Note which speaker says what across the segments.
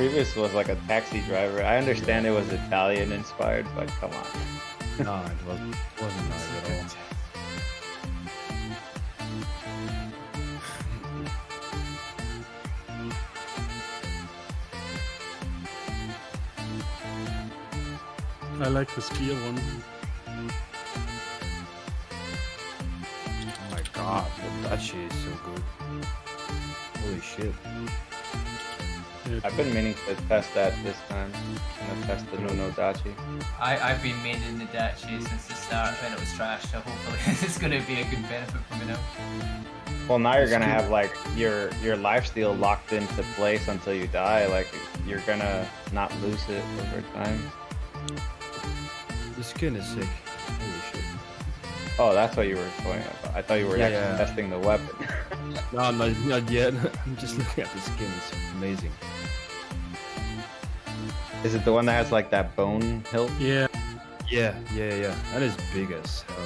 Speaker 1: previous was like a taxi driver. I understand it was Italian inspired, but come on.
Speaker 2: No, it wasn't nice at all.
Speaker 3: I like the spear one.
Speaker 2: Oh my god, the Dachi is so good. Holy shit.
Speaker 1: I've been meaning to test that this time. I'm gonna test the no Dachi.
Speaker 4: I've been maining the Dachi since the start when it was trash, so hopefully it's gonna be a good benefit for me now.
Speaker 1: Well, now you're gonna have like your lifesteal locked into place until you die. Like you're gonna not lose it over time.
Speaker 2: The skin is sick. Holy shit.
Speaker 1: Oh, that's what you were going about. I thought you were actually testing the weapon.
Speaker 2: No, not yet. I'm just looking at the skin. It's amazing.
Speaker 1: Is it the one that has like that bone hilt?
Speaker 3: Yeah.
Speaker 2: Yeah. That is big as hell.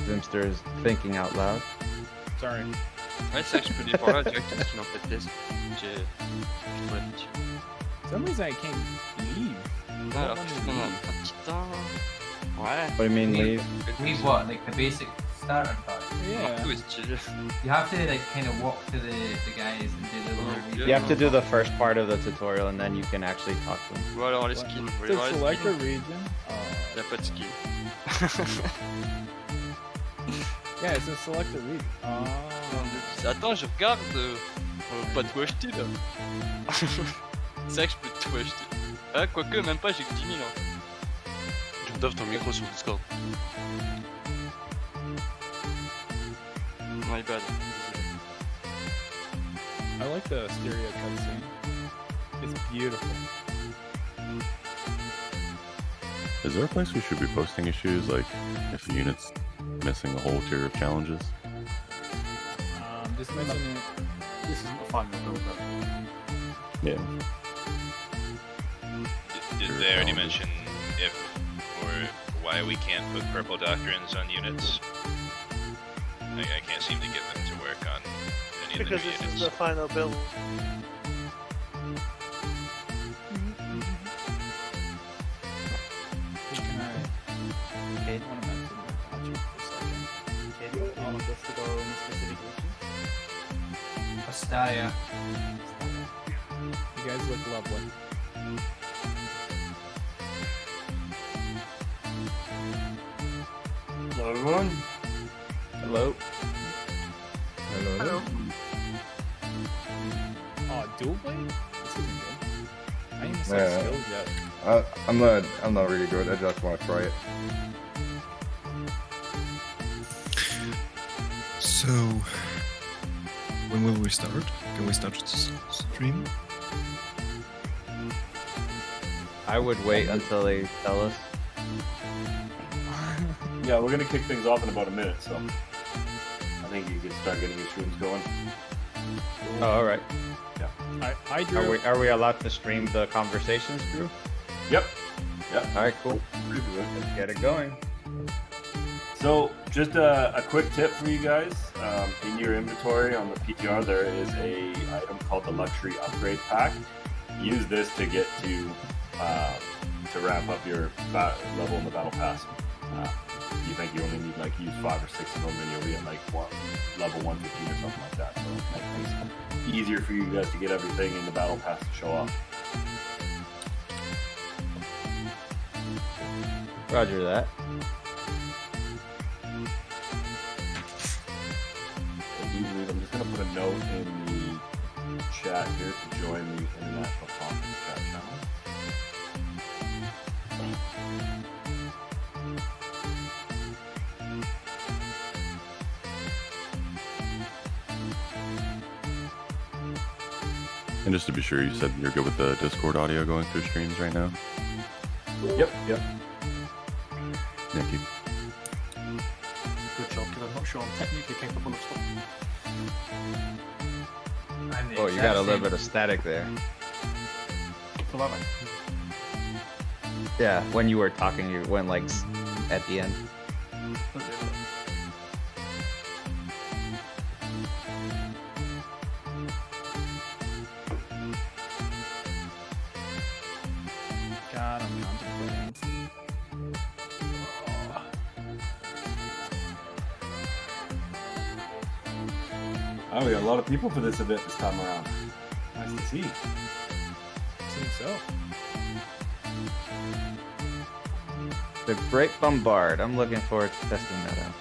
Speaker 1: Zimster is thinking out loud.
Speaker 3: Sorry.
Speaker 5: Ouais, c'est vrai que je peux les voir là directement parce qu'il en fait test. J'ai trouvé la fiche.
Speaker 6: For some reason I can't leave.
Speaker 5: Ah, alors putain, putain. Ouais.
Speaker 1: What do you mean leave?
Speaker 4: Leave what? Like the basic starter part?
Speaker 6: Yeah.
Speaker 5: Tout est stylé.
Speaker 4: You have to like kind of walk to the guys and do the little...
Speaker 5: Yeah.
Speaker 1: You have to do the first part of the tutorial and then you can actually talk to them.
Speaker 5: Bon alors les skins, vous voulez
Speaker 6: To
Speaker 5: voir les
Speaker 6: select a
Speaker 5: skins?
Speaker 6: region.
Speaker 5: Y'a pas de skin.
Speaker 6: Yeah, it's a select a region.
Speaker 5: Attends, je regarde, pas tout acheter là. C'est vrai que je peux tout acheter. Ah, quoique, même pas, j'ai que 10 000 hein.
Speaker 7: Tu me doves ton micro sur Discord.
Speaker 5: My bad.
Speaker 6: I like the stereo cutscene. It's beautiful.
Speaker 8: Is there a place we should be posting issues, like if the unit's missing a whole tier of challenges?
Speaker 6: Just mention it.
Speaker 9: This isn't the final build though.
Speaker 8: Yeah.
Speaker 10: Did they already mention if or why we can't put purple doctrines on units? I can't seem to get them to work on any of the
Speaker 11: Because
Speaker 10: new
Speaker 11: this
Speaker 10: units.
Speaker 11: is the final build.
Speaker 6: I want to mention the Dachi for a second. Okay, do you want us to go in a specific region?
Speaker 4: Astaria.
Speaker 6: You guys look lovely.
Speaker 9: Hello everyone.
Speaker 1: Hello?
Speaker 2: Hello.
Speaker 6: Oh, dual blade? This isn't good. I ain't even
Speaker 12: Yeah.
Speaker 6: started skills yet.
Speaker 12: I'm not really good. I just want to try it.
Speaker 13: So, when will we start? Can we start to stream?
Speaker 1: I would wait until they tell us.
Speaker 9: Yeah, we're gonna kick things off in about a minute, so I think you can start getting your streams going.
Speaker 1: Oh, alright.
Speaker 6: I drew.
Speaker 1: Are we allowed to stream the conversations, Drew?
Speaker 9: Yep.
Speaker 1: Alright, cool.
Speaker 9: Pretty good.
Speaker 1: Let's get it going.
Speaker 9: So, just a quick tip for you guys. In your inventory on the PTR, there is a item called the Luxury Upgrade Pack. Use this to get to ramp up your level in the Battle Pass. You think you only need like use 5 or 6 of them, and you'll be at like level 115 or something like that. So it makes things easier for you guys to get everything in the Battle Pass to show up.
Speaker 1: Roger that.
Speaker 9: I'm just going to put a note in the chat here to join the International Conference chat channel.
Speaker 8: And just to be sure, you said you're good with the Discord audio going through streams right now?
Speaker 9: Yep.
Speaker 8: Thank you.
Speaker 6: good job, because I'm not sure I'm technically capable of stopping.
Speaker 4: I'm the
Speaker 1: Oh, you
Speaker 4: exact
Speaker 1: got a little
Speaker 4: same.
Speaker 1: bit of static there.
Speaker 6: So that way.
Speaker 1: Yeah, when you were talking, you went like at the end.
Speaker 6: God, I'm contemplating.
Speaker 9: Oh, we got a lot of people for this event this time around. Nice to see.
Speaker 6: Seems so.
Speaker 1: The Great Bombard. I'm looking forward to testing that out.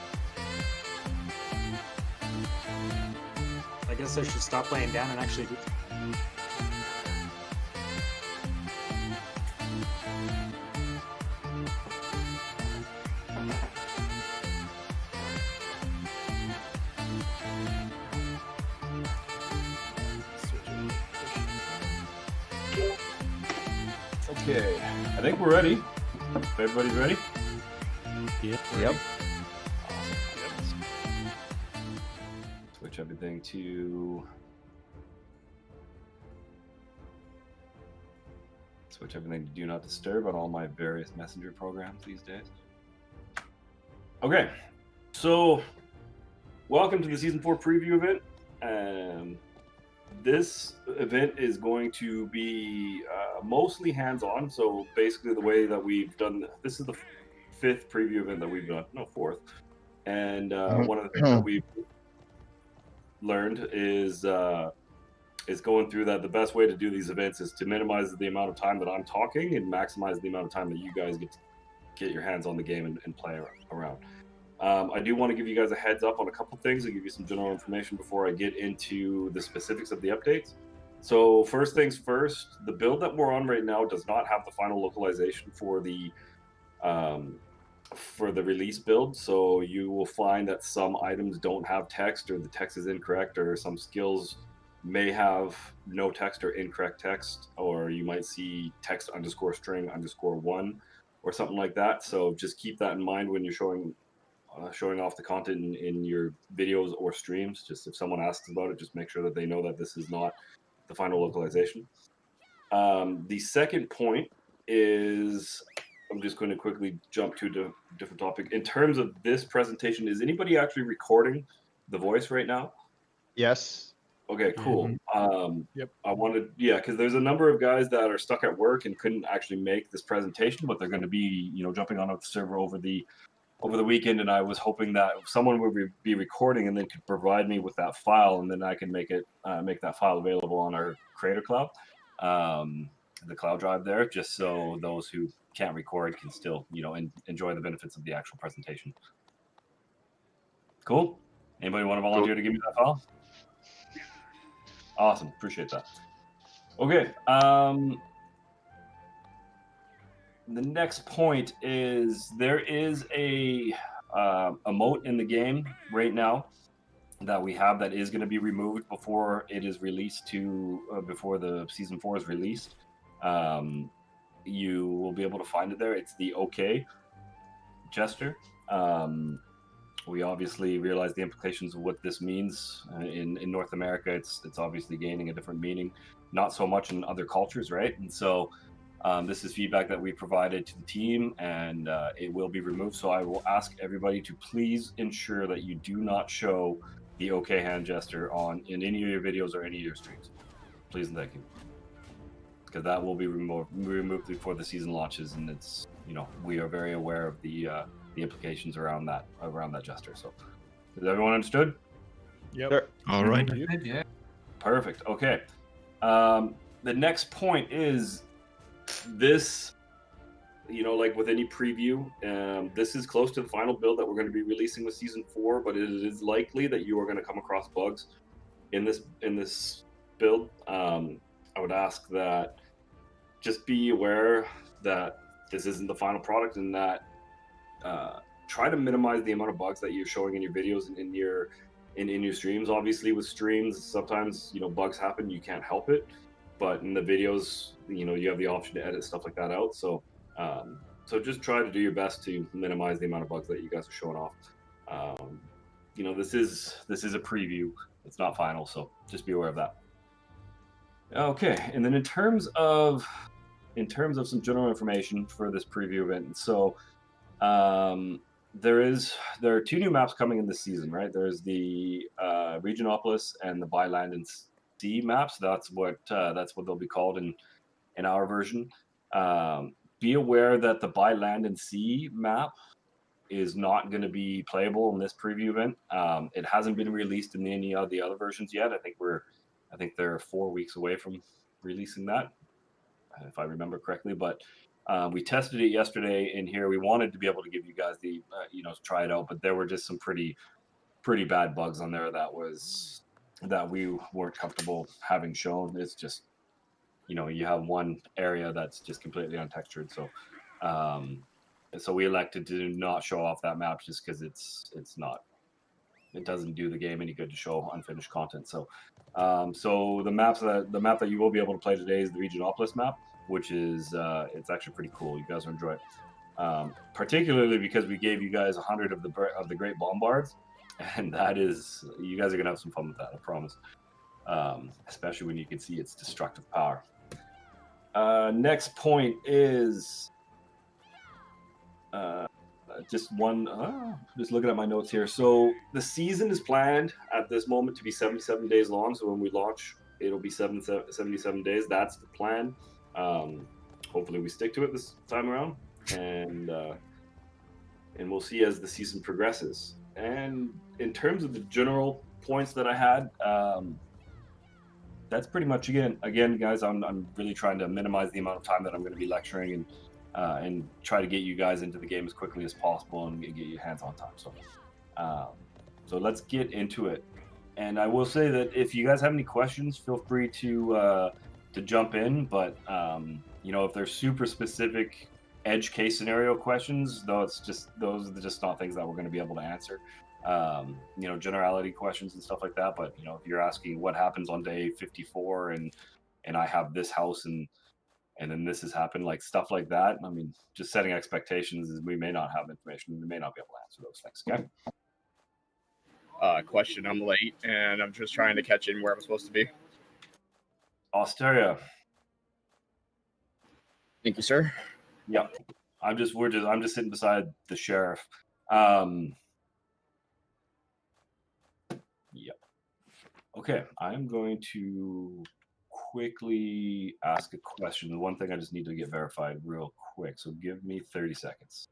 Speaker 6: I guess I should stop laying down and actually do.
Speaker 9: Okay, I think we're ready. Everybody's ready?
Speaker 3: Yep.
Speaker 1: Yep.
Speaker 9: Awesome. Switch everything to. Switch everything to Do Not Disturb on all my various messenger programs these days. Okay, so welcome to the Season 4 preview event. This event is going to be mostly hands-on. So basically, the way that we've done this is the 5th preview event that we've done, no 4th. And one of the things that we've learned is going through that. The best way to do these events is to minimize the amount of time that I'm talking and maximize the amount of time that you guys get your hands on the game and play around. I do want to give you guys a heads up on a couple things and give you some general information before I get into the specifics of the updates. So first things first, the build that we're on right now does not have the final localization for the release build. So you will find that some items don't have text, or the text is incorrect, or some skills may have no text or incorrect text, or you might see text _string_1 or something like that. So just keep that in mind when you're showing off the content in your videos or streams. Just if someone asks about it, just make sure that they know that this is not the final localization. The second point is, I'm just going to quickly jump to a different topic. In terms of this presentation, is anybody actually recording the voice right now?
Speaker 1: Yes.
Speaker 9: Okay, cool.
Speaker 3: Yep.
Speaker 9: I wanted, because there's a number of guys that are stuck at work and couldn't actually make this presentation, but they're going to be, jumping on a server over the weekend, and I was hoping that someone would be recording and then could provide me with that file, and then I can make that file available on our Creator Cloud, the cloud drive there, just so those who can't record can still, enjoy the benefits of the actual presentation. Cool. Anybody want to volunteer to give me that file? Awesome. Appreciate that. Okay. The next point is there is a emote in the game right now that we have that is going to be removed before it is released before the Season 4 is released. You will be able to find it there. It's the OK gesture. We obviously realize the implications of what this means in North America. It's obviously gaining a different meaning, not so much in other cultures, right? And so this is feedback that we provided to the team, and it will be removed. So I will ask everybody to please ensure that you do not show the OK hand gesture in any of your videos or any of your streams. Please and thank you. Because that will be removed before the season launches, and it's, we are very aware of the implications around that gesture. So, is everyone understood?
Speaker 3: Yep.
Speaker 1: Sure.
Speaker 13: All right.
Speaker 4: Yeah.
Speaker 9: Perfect. Okay. The next point is this. Like with any preview, this is close to the final build that we're going to be releasing with Season 4, but it is likely that you are going to come across bugs in this build. I would ask that just be aware that this isn't the final product, and that try to minimize the amount of bugs that you're showing in your videos and in your streams. Obviously, with streams, sometimes bugs happen, you can't help it. But in the videos, you have the option to edit stuff like that out. So just try to do your best to minimize the amount of bugs that you guys are showing off. You know, this is a preview. It's not final, so just be aware of that. Okay, and then in terms of some general information for this preview event, so there are 2 new maps coming in this season, right? There's the Regionopolis and the By Land and Sea maps. That's what they'll be called in our version. Be aware that the By Land and Sea map is not going to be playable in this preview event. It hasn't been released in any of the other versions yet. I think they're 4 weeks away from releasing that, if I remember correctly. But we tested it yesterday in here. We wanted to be able to give you guys the try it out, but there were just some pretty bad bugs on there that we weren't comfortable having shown. It's just, you have one area that's just completely untextured. So we elected to not show off that map just because it doesn't do the game any good to show unfinished content. So the map that you will be able to play today is the Regionopolis map, which is it's actually pretty cool. You guys will enjoy it, particularly because we gave you guys 100 of the great bombards, and you guys are gonna have some fun with that, I promise. Especially when you can see its destructive power. Next point is just looking at my notes here. So the season is planned at this moment to be 77 days long. So when we launch, it'll be 77 days. That's the plan. Hopefully we stick to it this time around, and we'll see as the season progresses. And in terms of the general points that I had, that's pretty much again, guys. I'm really trying to minimize the amount of time that I'm going to be lecturing and try to get you guys into the game as quickly as possible and get your hands on time. So let's get into it. And I will say that if you guys have any questions, feel free to jump in. But if there's super specific edge case scenario questions, those are just not things that we're going to be able to answer. Generality questions and stuff like that. But if you're asking what happens on day 54 and I have this house and then this has happened, like stuff like that. I mean, just setting expectations is we may not have information. We may not be able to answer those things. Okay.
Speaker 6: Question. I'm late and I'm just trying to catch in where I'm supposed to be.
Speaker 9: Osteria.
Speaker 6: Thank you, sir.
Speaker 9: Yeah. I'm just sitting beside the sheriff. Yep. Okay. I'm going to quickly ask a question. The one thing I just need to get verified real quick. So give me 30 seconds.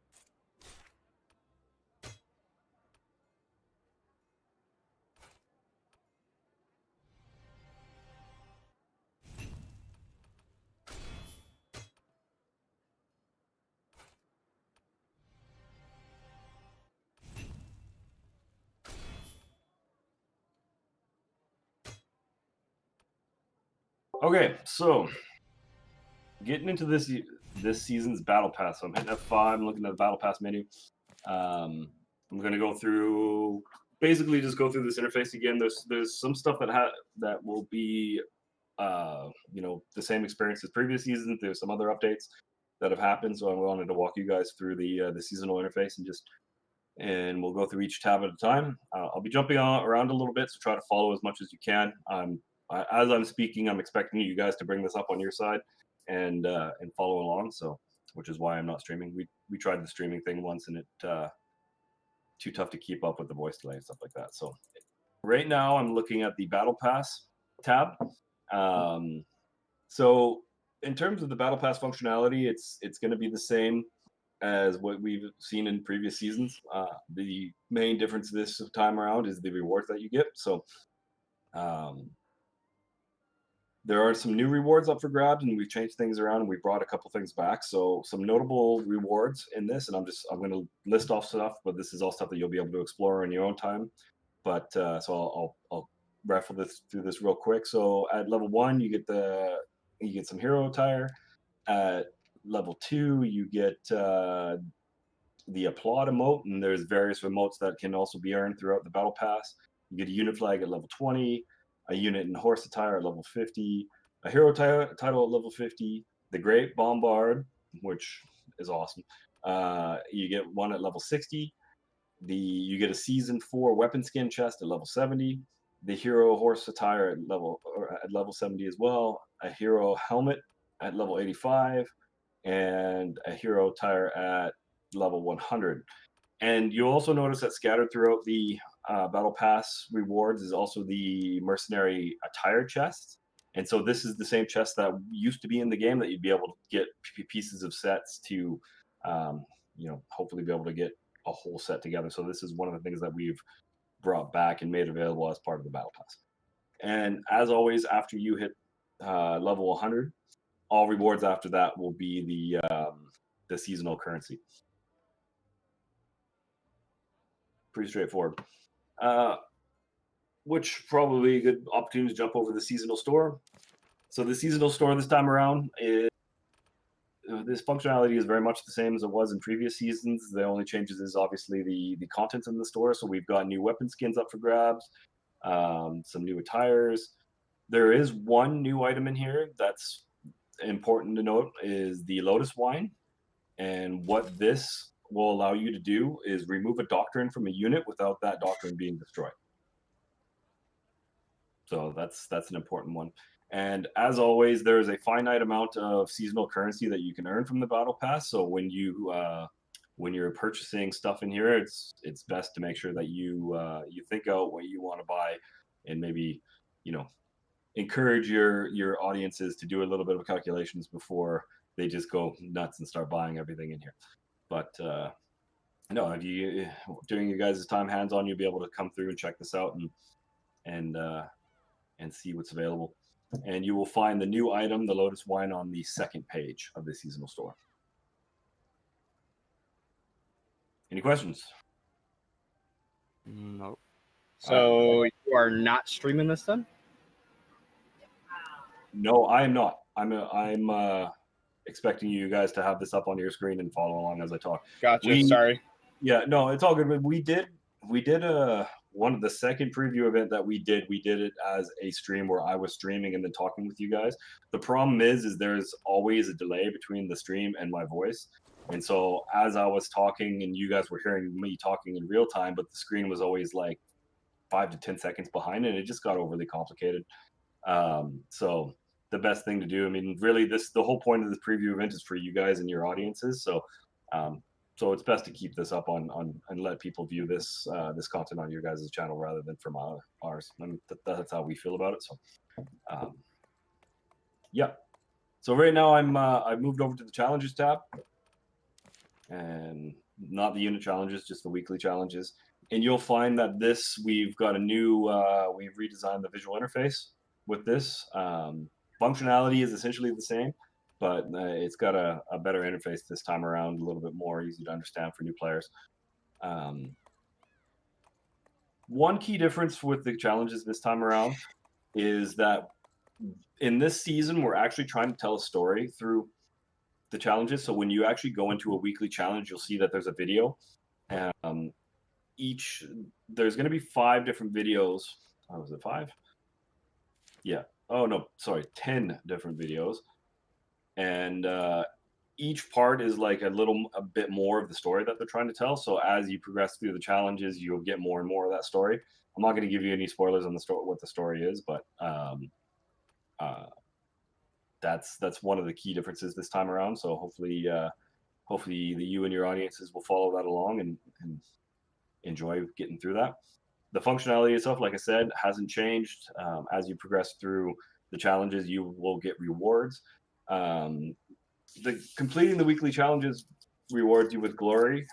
Speaker 9: Okay, so getting into this season's battle pass. So I'm hitting F5. I'm looking at the battle pass menu. I'm going to go through this interface again. There's some stuff that will be the same experience as previous seasons. There's some other updates that have happened. So I wanted to walk you guys through the seasonal interface and we'll go through each tab at a time. I'll be jumping around a little bit, so try to follow as much as you can. As I'm speaking, I'm expecting you guys to bring this up on your side and follow along. So, which is why I'm not streaming. We tried the streaming thing once, and it too tough to keep up with the voice delay and stuff like that. So, right now I'm looking at the Battle Pass tab. So, in terms of the Battle Pass functionality, it's going to be the same as what we've seen in previous seasons. The main difference this time around is the rewards that you get. So. There are some new rewards up for grabs, and we've changed things around, and we brought a couple things back. So some notable rewards in this, and I'm going to list off stuff, but this is all stuff that you'll be able to explore in your own time. But so I'll raffle through this real quick. So at level 1, you get some hero attire. At level 2, you get the applaud emote, and there's various emotes that can also be earned throughout the battle pass. You get a unit flag at level 20. A unit in horse attire at level 50, a hero title at level 50, the Great Bombard, which is awesome. You get one at level 60, You get a season 4 weapon skin chest at level 70, the hero horse attire at level 70 as well, a hero helmet at level 85, and a hero attire at level 100. And you'll also notice that scattered throughout the battle pass rewards is also the mercenary attire chest. And so this is the same chest that used to be in the game that you'd be able to get pieces of sets to, hopefully be able to get a whole set together. So this is one of the things that we've brought back and made available as part of the battle pass. And as always, after you hit level 100, all rewards after that will be the seasonal currency. Pretty straightforward. Which probably a good opportunity to jump over the seasonal store. So the seasonal store this time around is this functionality is very much the same as it was in previous seasons. The only changes is obviously the content in the store. So we've got new weapon skins up for grabs, some new attires. There is one new item in here that's important to note is the Lotus Wine. And what this will allow you to do is remove a doctrine from a unit without that doctrine being destroyed. So that's an important one. And as always, there is a finite amount of seasonal currency that you can earn from the battle pass. So when you're purchasing stuff in here, it's best to make sure that you think out what you want to buy, and maybe encourage your audiences to do a little bit of calculations before they just go nuts and start buying everything in here. But no, if you during your guys' time hands-on, you'll be able to come through and check this out and see what's available. And you will find the new item, the Lotus Wine, on the second page of the seasonal store. Any questions?
Speaker 6: No. So you are not streaming this then?
Speaker 9: No, I am not. I'm expecting you guys to have this up on your screen and follow along as I talk.
Speaker 6: Gotcha. Sorry.
Speaker 9: Yeah, no, it's all good. We did one of the second preview event that we did it as a stream where I was streaming and then talking with you guys. The problem is there's always a delay between the stream and my voice. And so as I was talking and you guys were hearing me talking in real time, but the screen was always like 5 to 10 seconds behind, and it just got overly complicated. So the best thing to do, I mean, really the whole point of this preview event is for you guys and your audiences. So so it's best to keep this up on and let people view this content on your guys' channel rather than from ours. I mean, that's how we feel about it. So yeah. So right now I've moved over to the challenges tab, and not the unit challenges, just the weekly challenges. And you'll find that we've got a new we've redesigned the visual interface with this. Functionality is essentially the same, but it's got a better interface this time around, a little bit more easy to understand for new players. One key difference with the challenges this time around is that in this season, we're actually trying to tell a story through the challenges. So when you actually go into a weekly challenge, you'll see that there's a video. There's going to be 5 different videos. Oh, was it 5? Yeah. Oh, no, sorry, 10 different videos. And each part is like a bit more of the story that they're trying to tell. So as you progress through the challenges, you'll get more and more of that story. I'm not going to give you any spoilers on what the story is, but that's one of the key differences this time around. So hopefully you and your audiences will follow that along and enjoy getting through that. The functionality itself, like I said, hasn't changed. As you progress through the challenges, you will get rewards. Completing the weekly challenges rewards you with glory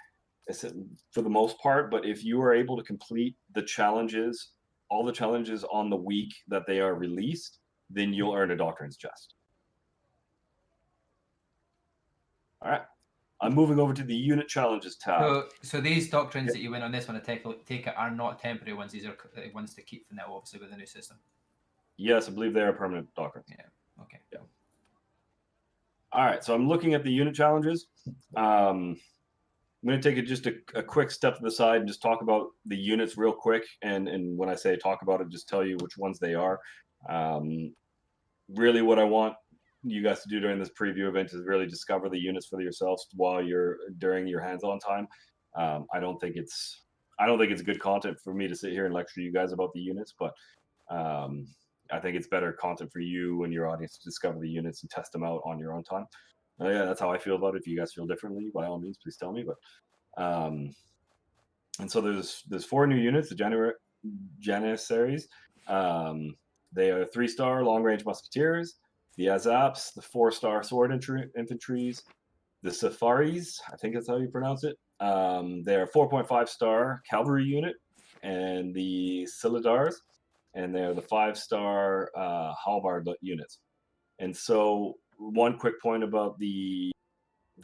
Speaker 9: for the most part, but if you are able to complete the challenges, all the challenges on the week that they are released, then you'll earn a Doctrine's Chest. All right. I'm moving over to the unit challenges tab.
Speaker 4: So these doctrines that you win on this one, I take it, are not temporary ones. These are ones to keep for now, obviously, with the new system.
Speaker 9: Yes, I believe they are permanent doctrines.
Speaker 4: Yeah. Okay.
Speaker 9: Yeah. All right. So I'm looking at the unit challenges. I'm going to take just a quick step to the side and just talk about the units real quick. And when I say talk about it, just tell you which ones they are. Really, what I want you guys to do during this preview event is really discover the units for yourselves during your hands-on time. I don't think it's I don't think it's good content for me to sit here and lecture you guys about the units, but I think it's better content for you and your audience to discover the units and test them out on your own time. Yeah, that's how I feel about it. If you guys feel differently, by all means, please tell me. But and so there's 4 new units, the Janissaries. They are 3-star long-range musketeers, the Azaps, the 4-star sword infantries, the Safaris, I think that's how you pronounce it. They are 4.5-star cavalry unit, and the Siladars, and they're the 5-star halberd units. And so one quick point about the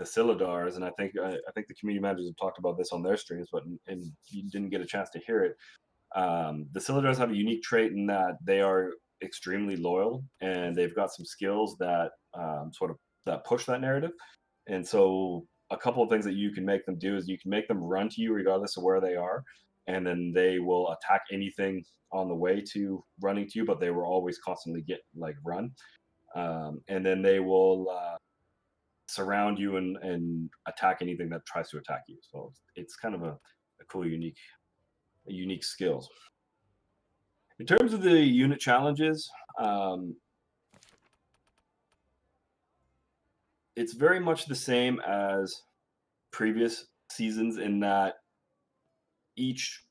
Speaker 9: Siladars, and I think the community managers have talked about this on their streams, but and you didn't get a chance to hear it. The Siladars have a unique trait in that they are extremely loyal, and they've got some skills that that push that narrative. And so a couple of things that you can make them do is you can make them run to you regardless of where they are, and then they will attack anything on the way to running to you, but they will always constantly get run. And then they will surround you and attack anything that tries to attack you. So it's kind of a cool, unique skills. In terms of the unit challenges, it's very much the same as previous seasons in that each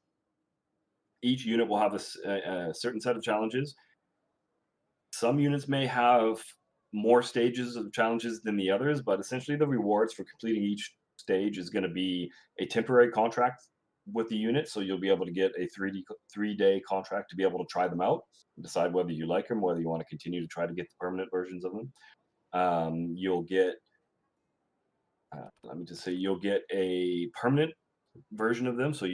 Speaker 9: unit will have a certain set of challenges. Some units may have more stages of challenges than the others, but essentially the rewards for completing each stage is going to be a temporary contract with the unit. So you'll be able to get a 3-day contract to be able to try them out and decide whether you like them, whether you want to continue to try to get the permanent versions of them. You'll get, let me just say, you'll get a permanent version of them. So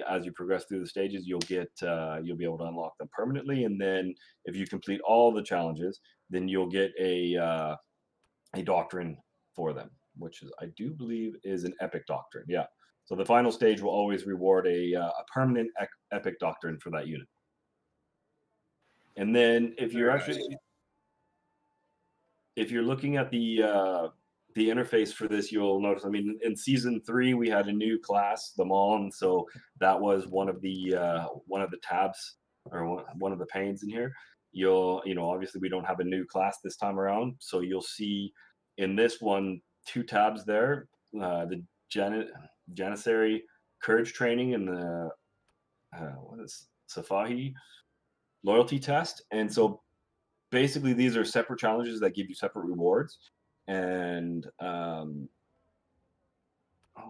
Speaker 9: as you progress through the stages, you'll be able to unlock them permanently. And then if you complete all the challenges, then you'll get a doctrine for them, which I do believe is an epic doctrine. Yeah. So the final stage will always reward a permanent epic doctrine for that unit. And then if you're looking at the interface for this, you'll notice, I mean, in season 3 we had a new class, the Maul, so that was one of the tabs, or one of the panes in here. Obviously we don't have a new class this time around, so you'll see in this one 2 tabs there, the Janissary courage training and the Safahi loyalty test. And so basically these are separate challenges that give you separate rewards. And oh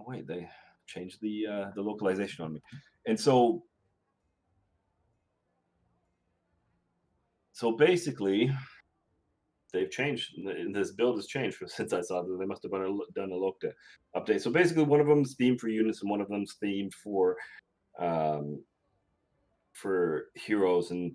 Speaker 9: wait, they changed the localization on me. And so basically they've changed, this build has changed since I saw that. They must have done a look to update. So basically one of them is themed for units and one of them is themed for heroes. And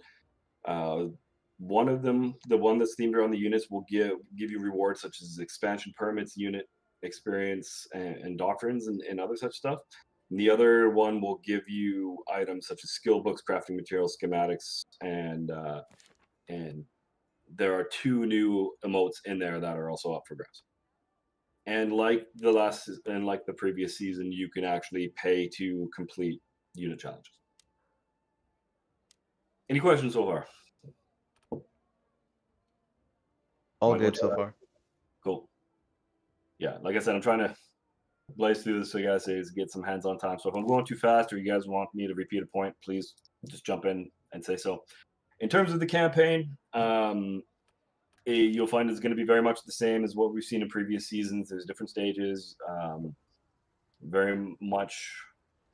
Speaker 9: one of them, the one that's themed around the units, will give you rewards such as expansion permits, unit experience, and doctrines and other such stuff. And the other one will give you items such as skill books, crafting materials, schematics, and there are 2 new emotes in there that are also up for grabs. And like the previous season, you can actually pay to complete unit challenges. Any questions so far?
Speaker 1: All good so far.
Speaker 9: Cool. Yeah, like I said, I'm trying to blaze through this so you guys get some hands-on time. So if I'm going too fast or you guys want me to repeat a point, please just jump in and say so. In terms of the campaign, you'll find it's going to be very much the same as what we've seen in previous seasons. There's different stages. Very much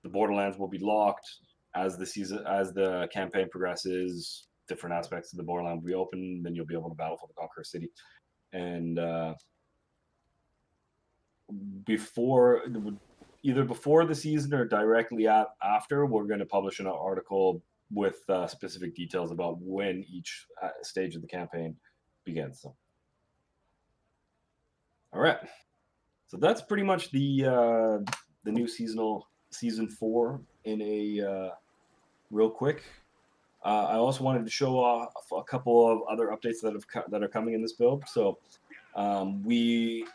Speaker 9: the Borderlands will be locked as the campaign progresses. Different aspects of the Borderland will be open. Then you'll be able to battle for the Conqueror City. And either before the season or directly after, we're going to publish an article with specific details about when each stage of the campaign begins. So, all right. So that's pretty much the new season 4 in a real quick. I also wanted to show off a couple of other updates that are coming in this build. So the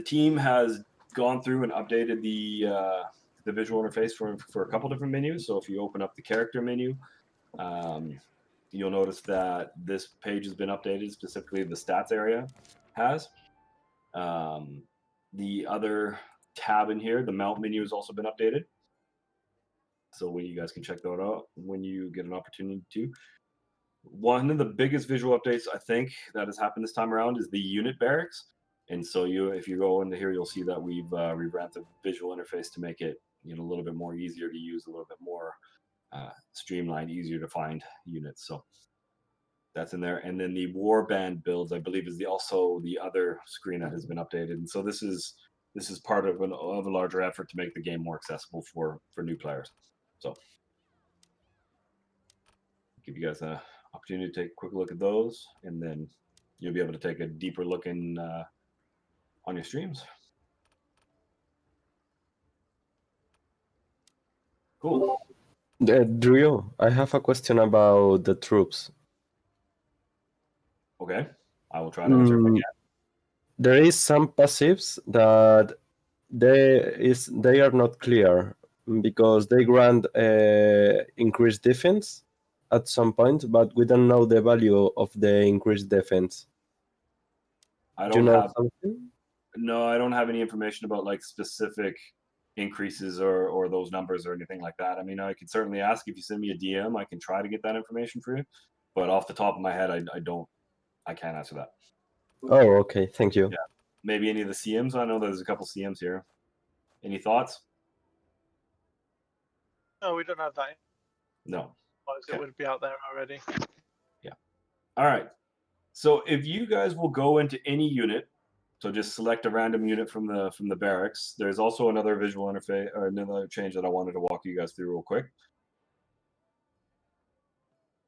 Speaker 9: team has gone through and updated the the visual interface for a couple different menus. So if you open up the character menu, you'll notice that this page has been updated, specifically the stats area has. The other tab in here, the mount menu, has also been updated. So you guys can check that out when you get an opportunity to. One of the biggest visual updates I think that has happened this time around is the unit barracks. And so if you go into here, you'll see that we've revamped the visual interface to make it a little bit more easier to use, a little bit more streamlined, easier to find units. So that's in there. And then the warband builds, I believe, is also the other screen that has been updated. And so this is part of a larger effort to make the game more accessible for new players. So give you guys an opportunity to take a quick look at those, and then you'll be able to take a deeper look in on your streams. Cool.
Speaker 11: Drew, I have a question about the troops.
Speaker 9: Okay, I will try to answer if I can.
Speaker 11: There is some passives that they are not clear because they grant increased defense at some point, but we don't know the value of the increased defense.
Speaker 9: I
Speaker 11: Do you
Speaker 9: don't
Speaker 11: know
Speaker 9: have
Speaker 11: something?
Speaker 9: No, I don't have any information about like specific increases or those numbers or anything like that. I mean, I could certainly ask. If you send me a DM, I can try to get that information for you. But off the top of my head, I can't answer that.
Speaker 11: Oh, okay. Thank you.
Speaker 9: Yeah, maybe any of the CMs. I know there's a couple CMs here. Any thoughts?
Speaker 14: No, we don't have that.
Speaker 9: No.
Speaker 14: Otherwise it would be out there already.
Speaker 9: Yeah. All right. So if you guys will go into any unit, so just select a random unit from the barracks. There's also another visual interface or another change that I wanted to walk you guys through real quick.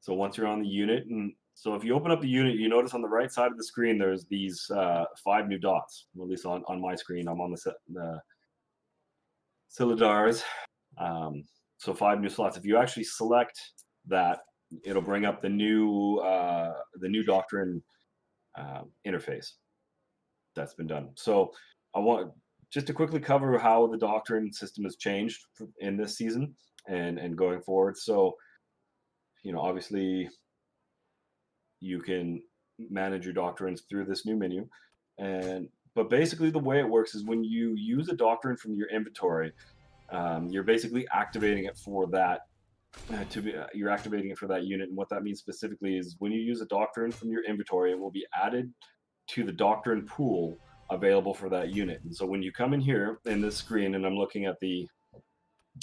Speaker 9: So once you're on the unit, and so if you open up the unit, you notice on the right side of the screen there's these 5 new dots. At least on my screen, I'm on the Silidars. So 5 new slots. If you actually select that, it'll bring up the new doctrine interface that's been done. So I want just to quickly cover how the doctrine system has changed in this season and going forward. So, obviously you can manage your doctrines through this new menu, but basically the way it works is when you use a doctrine from your inventory, you're basically activating it for that you're activating it for that unit. And what that means specifically is when you use a doctrine from your inventory, it will be added to the doctrine pool available for that unit. And so when you come in here in this screen, and I'm looking at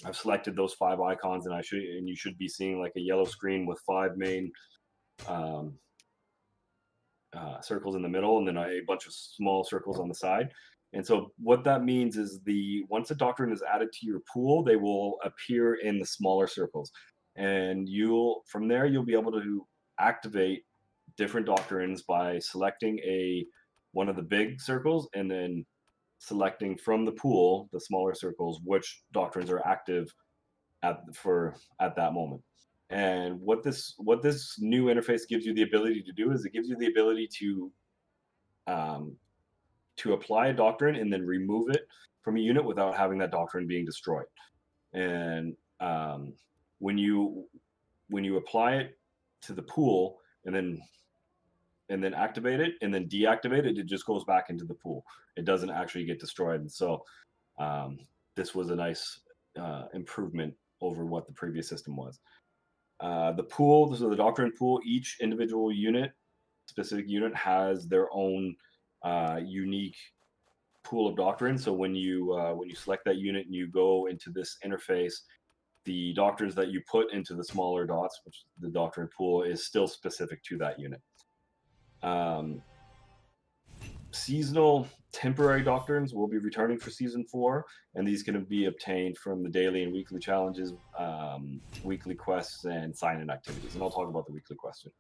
Speaker 9: I've selected those 5 icons, and you should be seeing like a yellow screen with 5 main circles in the middle, and then a bunch of small circles on the side. And so what that means is once a doctrine is added to your pool, they will appear in the smaller circles, and from there you'll be able to activate different doctrines by selecting one of the big circles and then selecting from the pool the smaller circles which doctrines are active at that moment. And what this new interface gives you the ability to do is it gives you the ability to apply a doctrine and then remove it from a unit without having that doctrine being destroyed. And when you apply it to the pool and then activate it and then deactivate it, it just goes back into the pool. It doesn't actually get destroyed. And so this was a nice improvement over what the previous system was. The pool, so the doctrine pool, each individual specific unit has their own unique pool of doctrine. So when you select that unit and you go into this interface, the doctrines that you put into the smaller dots, which the doctrine pool, is still specific to that unit. Seasonal temporary doctrines will be returning for season 4, and these can be obtained from the daily and weekly challenges, weekly quests, and sign-in activities. And I'll talk about the weekly question.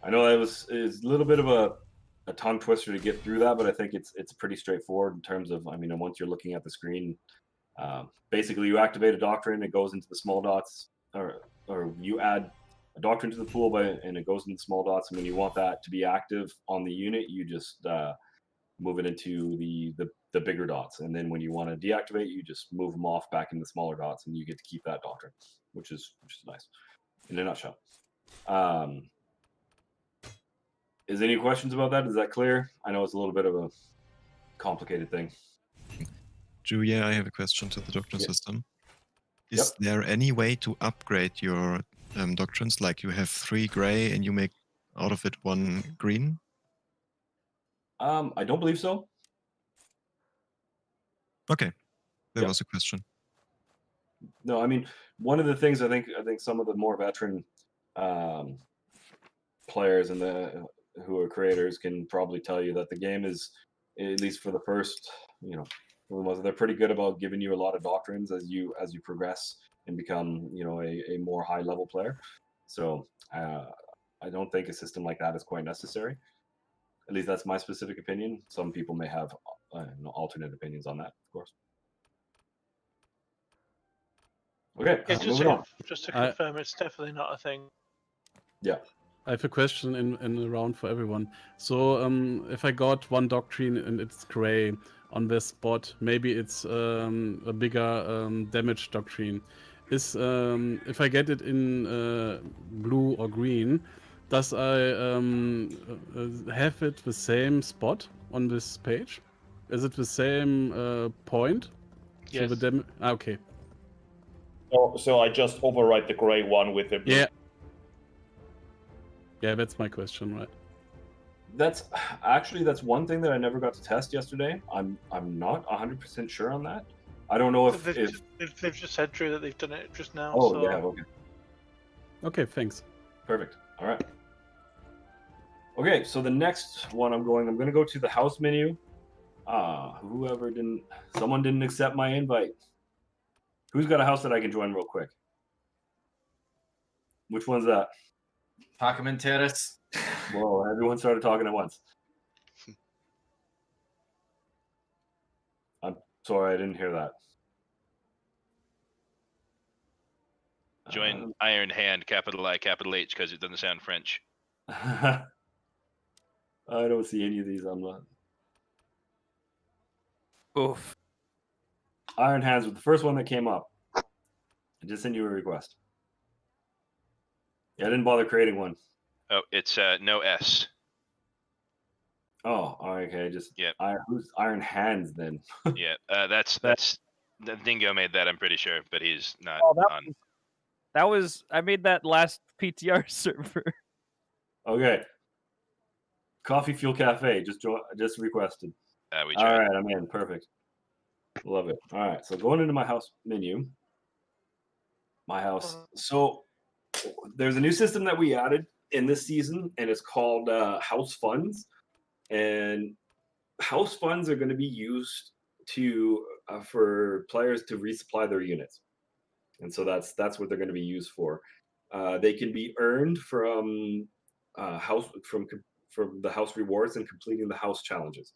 Speaker 9: I know is a little bit of a tongue twister to get through that, but I think it's pretty straightforward in terms of, once you're looking at the screen, basically you activate a doctrine, it goes into the small dots, or you add a doctrine to the pool and it goes into the small dots. And when you want that to be active on the unit, you just move it into the the bigger dots, and then when you want to deactivate, you just move them off back in the smaller dots, and you get to keep that doctrine, which is nice in a nutshell. Is any questions about that? Is that clear? I know it's a little bit of a complicated thing.
Speaker 13: Julia, I have a question to the doctrine system. Is
Speaker 9: Yep.
Speaker 13: there any way to upgrade your doctrines? Like you have 3 gray and you make out of it 1 green?
Speaker 9: I don't believe so.
Speaker 13: Okay, that
Speaker 9: Yep.
Speaker 13: was a question.
Speaker 9: No, I mean, one of the things I think some of the more veteran players and who are creators can probably tell you that the game is, at least for the first, they're pretty good about giving you a lot of doctrines as you progress and become, a more high level player. So I don't think a system like that is quite necessary. At least that's my specific opinion. Some people may have alternate opinions on that, of course. Okay, moving on.
Speaker 14: Just to confirm, it's definitely not a thing.
Speaker 9: Yeah.
Speaker 3: I have a question in the round for everyone. So if I got 1 doctrine and it's gray on this spot, maybe it's a bigger damage doctrine. If I get it in blue or green, does I have it the same spot on this page? Is it the same point?
Speaker 14: Yes.
Speaker 3: So the okay.
Speaker 15: So I just overwrite the gray one with the blue.
Speaker 3: Yeah. Yeah, that's my question, right?
Speaker 9: That's one thing that I never got to test yesterday. I'm not 100% sure on that. I don't know if
Speaker 14: they've just said, Drew, that they've done it just now.
Speaker 9: Oh,
Speaker 14: so...
Speaker 9: yeah, okay.
Speaker 3: Okay, thanks.
Speaker 9: Perfect. All right. Okay, so the next one I'm going to go to the house menu. Someone didn't accept my invite. Who's got a house that I can join real quick? Which one's that?
Speaker 4: Pacman Terrace.
Speaker 9: Whoa, everyone started talking at once. I'm sorry, I didn't hear that.
Speaker 10: Join Iron Hand, capital I, capital H, because it doesn't sound French.
Speaker 9: I don't see any of these. I'm not.
Speaker 2: Oof.
Speaker 9: Iron Hands was the first one that came up. I just sent you a request. Yeah, I didn't bother creating one.
Speaker 10: Oh, it's no S.
Speaker 9: Oh, okay. Who's Iron Hands then?
Speaker 10: Yeah, that's Dingo made that. I'm pretty sure, but he's not on.
Speaker 6: That was I made that last PTR server.
Speaker 9: Okay. Coffee Fuel Cafe just requested.
Speaker 10: We
Speaker 9: All
Speaker 10: tried.
Speaker 9: right, I'm in. Perfect. Love it. All right, so going into my house menu. My house. So there's a new system that we added in this season, and it's called house funds. And house funds are going to be used for players to resupply their units, and so that's what they're going to be used for. They can be earned from the house rewards and completing the house challenges.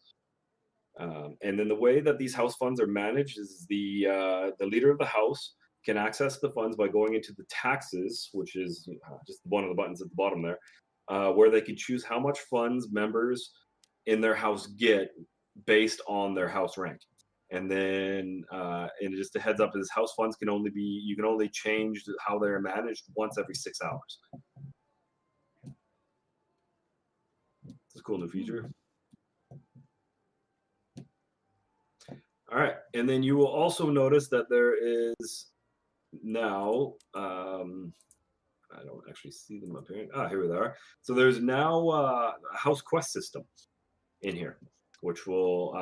Speaker 9: And then the way that these house funds are managed is the leader of the house can access the funds by going into the taxes, which is just one of the buttons at the bottom there, where they can choose how much funds members in their house get based on their house rank. And then, and just a heads up, is house funds you can only change how they're managed once every 6 hours. It's a cool new feature. All right, and then you will also notice that there is now, I don't actually see them up here. Here they are. So there's now a house quest system in here, which will,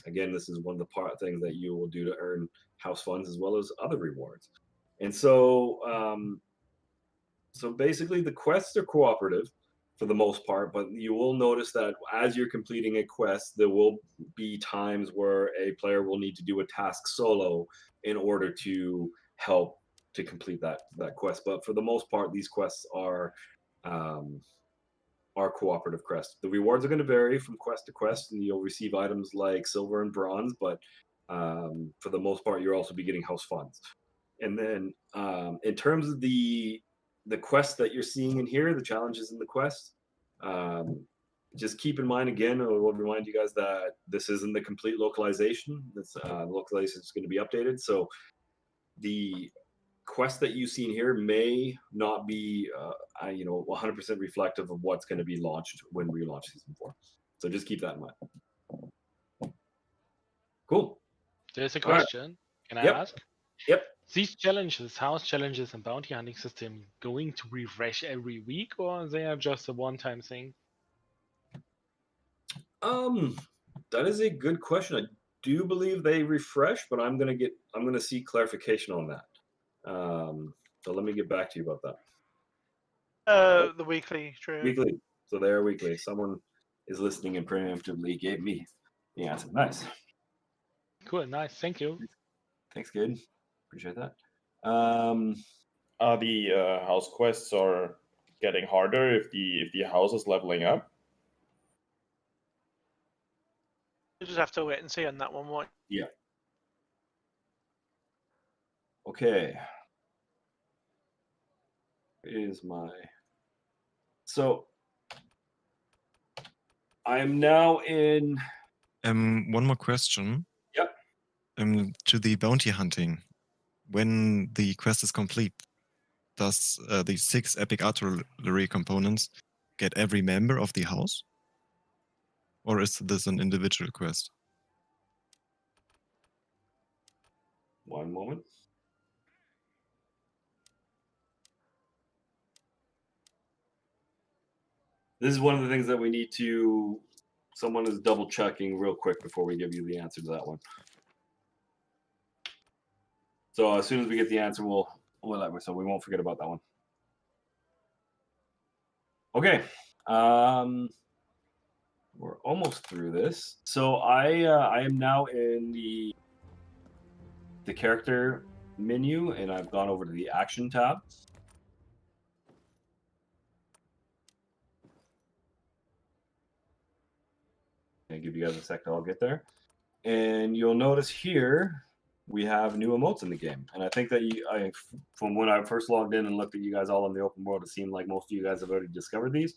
Speaker 9: again, this is one of the things that you will do to earn house funds as well as other rewards. And so, so basically the quests are cooperative for the most part, but you will notice that as you're completing a quest, there will be times where a player will need to do a task solo in order to help to complete that quest. But for the most part, these quests are cooperative quests. The rewards are going to vary from quest to quest, and you'll receive items like silver and bronze, but for the most part, you'll also be getting house funds. And then in terms of the quests that you're seeing in here, the challenges in the quest,
Speaker 16: just keep in mind again, I will remind you guys that this isn't the complete localization. This localization is going to be updated. So the quest that you've seen here may not be, 100% reflective of what's going to be launched when we launch season 4. So just keep that in mind. Cool.
Speaker 17: There's a
Speaker 16: All right.
Speaker 17: question. Can I
Speaker 16: Yep.
Speaker 17: ask?
Speaker 16: Yep.
Speaker 17: These challenges, house challenges and bounty hunting system going to refresh every week, or they are just a one-time thing?
Speaker 16: That is a good question. I do believe they refresh, but I'm gonna seek clarification on that. So let me get back to you about that.
Speaker 14: The weekly, true.
Speaker 16: Weekly. So they are weekly. Someone is listening and preemptively gave me the answer. Nice.
Speaker 17: Cool, nice, thank you.
Speaker 16: Thanks, kid. Appreciate that.
Speaker 15: The house quests are getting harder if the house is leveling up.
Speaker 14: You just have to wait and see on that one, won't you?
Speaker 16: Yeah. Okay. Is my so I am now in.
Speaker 13: One more question.
Speaker 16: Yep.
Speaker 13: To the bounty hunting, when the quest is complete, does the 6 epic artillery components get every member of the house, or is this an individual quest?
Speaker 16: One moment. This is one of the things that we need to. Someone is double checking real quick before we give you the answer to that one. So as soon as we get the answer, we'll so we won't forget about that one. Okay. We're almost through this. So I am now in the character menu, and I've gone over to the action tab. I'll give you guys a sec to all get there. And you'll notice here we have new emotes in the game. And I think that from when I first logged in and looked at you guys all in the open world, it seemed like most of you guys have already discovered these.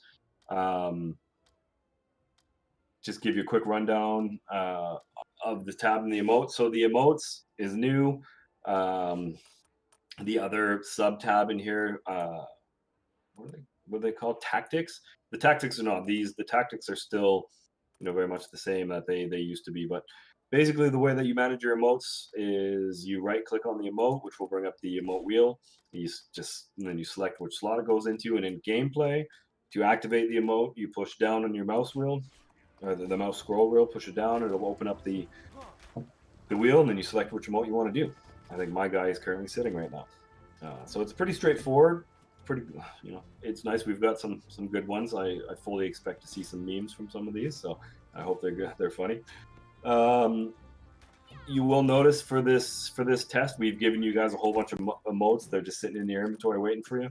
Speaker 16: Just give you a quick rundown of the tab and the emotes. So the emotes is new. The other sub tab in here, what are they called? Tactics. The tactics are not these. The tactics are still, very much the same that they used to be. But basically, the way that you manage your emotes is you right-click on the emote, which will bring up the emote wheel. And then you select which slot it goes into, and in gameplay, to activate the emote, you push down on your mouse wheel, or the mouse scroll wheel. Push it down, and it'll open up the wheel, and then you select which emote you want to do. I think my guy is currently sitting right now. So it's pretty straightforward. It's nice. We've got some good ones. I fully expect to see some memes from some of these, so I hope they're good. They're funny. You will notice for this test, we've given you guys a whole bunch of emotes. They're just sitting in your inventory waiting for you.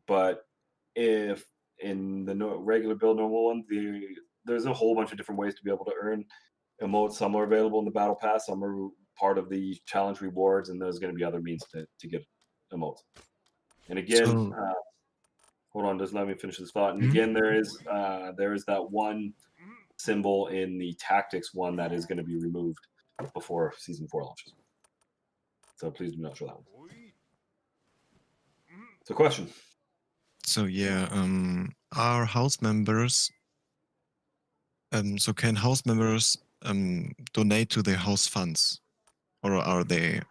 Speaker 16: But if in the regular build normal one, there's a whole bunch of different ways to be able to earn emotes. Some are available in the battle pass. Some are part of the challenge rewards, and there's going to be other means to get emotes. And again, hold on, just let me finish this thought. And again, there is that one symbol in the tactics one that is going to be removed before season 4 launches. So please do not show that one. So question.
Speaker 13: So yeah, are house members? So can house members donate to their house funds, or are the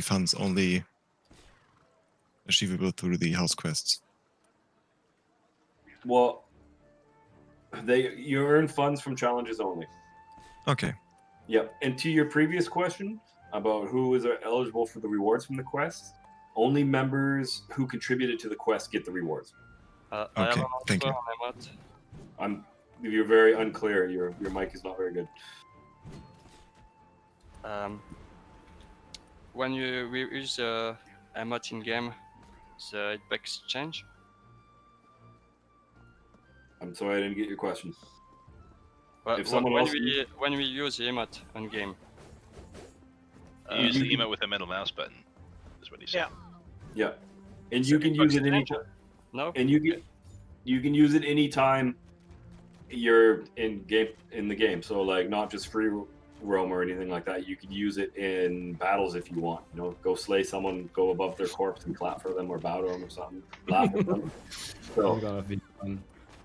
Speaker 13: funds only achievable through the house quests?
Speaker 16: Well, you earn funds from challenges only.
Speaker 13: Okay.
Speaker 16: Yep. And to your previous question about who is eligible for the rewards from the quests, only members who contributed to the quest get the rewards.
Speaker 13: Okay, thank you.
Speaker 16: You're very unclear. Your mic is not very good.
Speaker 5: When we use emote in game, the hitbox change.
Speaker 16: I'm sorry, I didn't get your question.
Speaker 5: Well,
Speaker 16: If someone else
Speaker 5: when we use the emote on game,
Speaker 10: You use the emote with a middle mouse button, is what he said.
Speaker 16: Yeah, and you can use it anytime.
Speaker 5: No.
Speaker 16: And you can use it anytime you're in the game. So like not just free roam or anything like that. You could use it in battles if you want. You know, go slay someone, go above their corpse and clap for them or bow to them or something, laugh at them. So
Speaker 2: gonna be fun.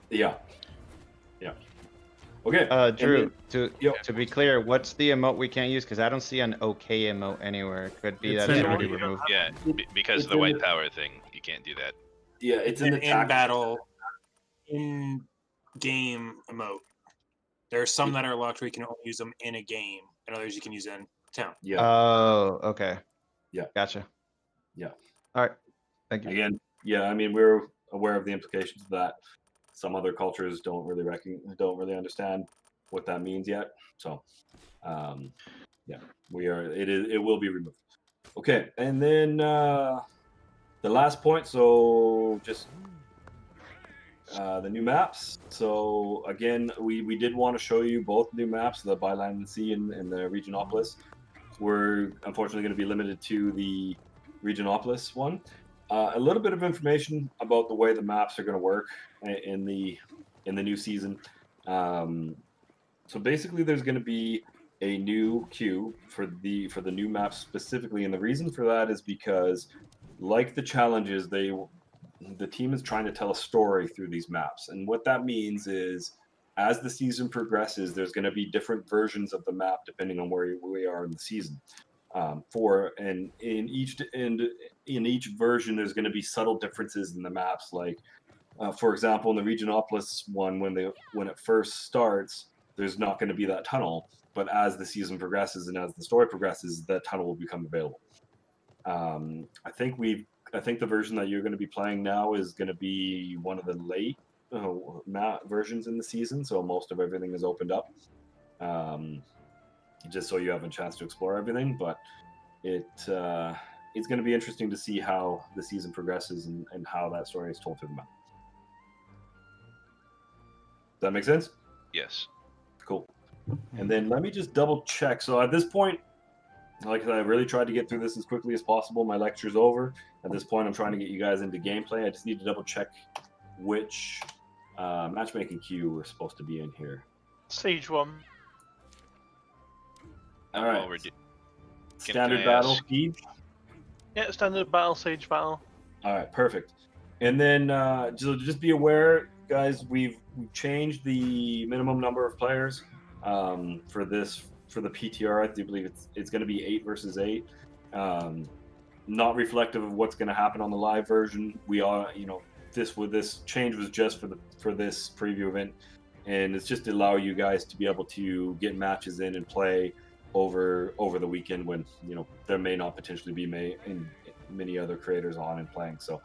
Speaker 16: yeah. Okay.
Speaker 1: Drew,
Speaker 16: then-
Speaker 1: to be clear, what's the emote we can't use? Because I don't see an OK emote anywhere. Could be
Speaker 3: It's
Speaker 1: that it's
Speaker 3: in-
Speaker 1: already removed.
Speaker 10: Yeah, because
Speaker 16: it's
Speaker 10: of the
Speaker 16: in
Speaker 10: white
Speaker 16: the-
Speaker 10: power thing, you can't do that.
Speaker 16: Yeah, it's in the tactics.
Speaker 18: battle, in game emote. There are some that are locked where you can only use them in a game, and others you can use in town.
Speaker 16: Yeah.
Speaker 1: Oh, okay.
Speaker 16: Yeah.
Speaker 1: Gotcha.
Speaker 16: Yeah.
Speaker 1: All right. Thank you.
Speaker 16: Again, yeah, I mean we're aware of the implications of that. Some other cultures don't really understand what that means yet. So, yeah, it will be removed. Okay, and then the last point. So just the new maps. So again, we did want to show you both new maps, the Byland and Sea and the Regionopolis. We're unfortunately going to be limited to the Regionopolis one. A little bit of information about the way the maps are going to work in the new season. So basically, there's going to be a new queue for the new maps specifically, and the reason for that is because, like the challenges, the team is trying to tell a story through these maps, and what that means is, as the season progresses, there's going to be different versions of the map depending on where we are in the season. In each version, there's going to be subtle differences in the maps. Like, for example, in the Regionopolis one, when it first starts, there's not going to be that tunnel. But as the season progresses and as the story progresses, that tunnel will become available. I think the version that you're going to be playing now is going to be one of the late versions in the season, so most of everything is opened up. Just so you have a chance to explore everything, but it's going to be interesting to see how the season progresses and how that story is told through the map. Does that make sense?
Speaker 10: Yes.
Speaker 16: Cool. And then let me just double check. So at this point, like I said, I really tried to get through this as quickly as possible. My lecture's over. At this point, I'm trying to get you guys into gameplay. I just need to double check which matchmaking queue we're supposed to be in here.
Speaker 14: Siege 1.
Speaker 16: All right.
Speaker 10: Can
Speaker 16: Standard
Speaker 10: I
Speaker 16: battle,
Speaker 10: ask-
Speaker 16: Siege.
Speaker 14: Yeah, standard battle, siege battle.
Speaker 16: All right, perfect. And then just be aware, guys, we've changed the minimum number of players for the PTR. I do believe it's going to be 8 versus 8. Not reflective of what's going to happen on the live version. We are, this change was just for this preview event, and it's just to allow you guys to be able to get matches in and play over the weekend when there may not potentially be many other creators on and playing. So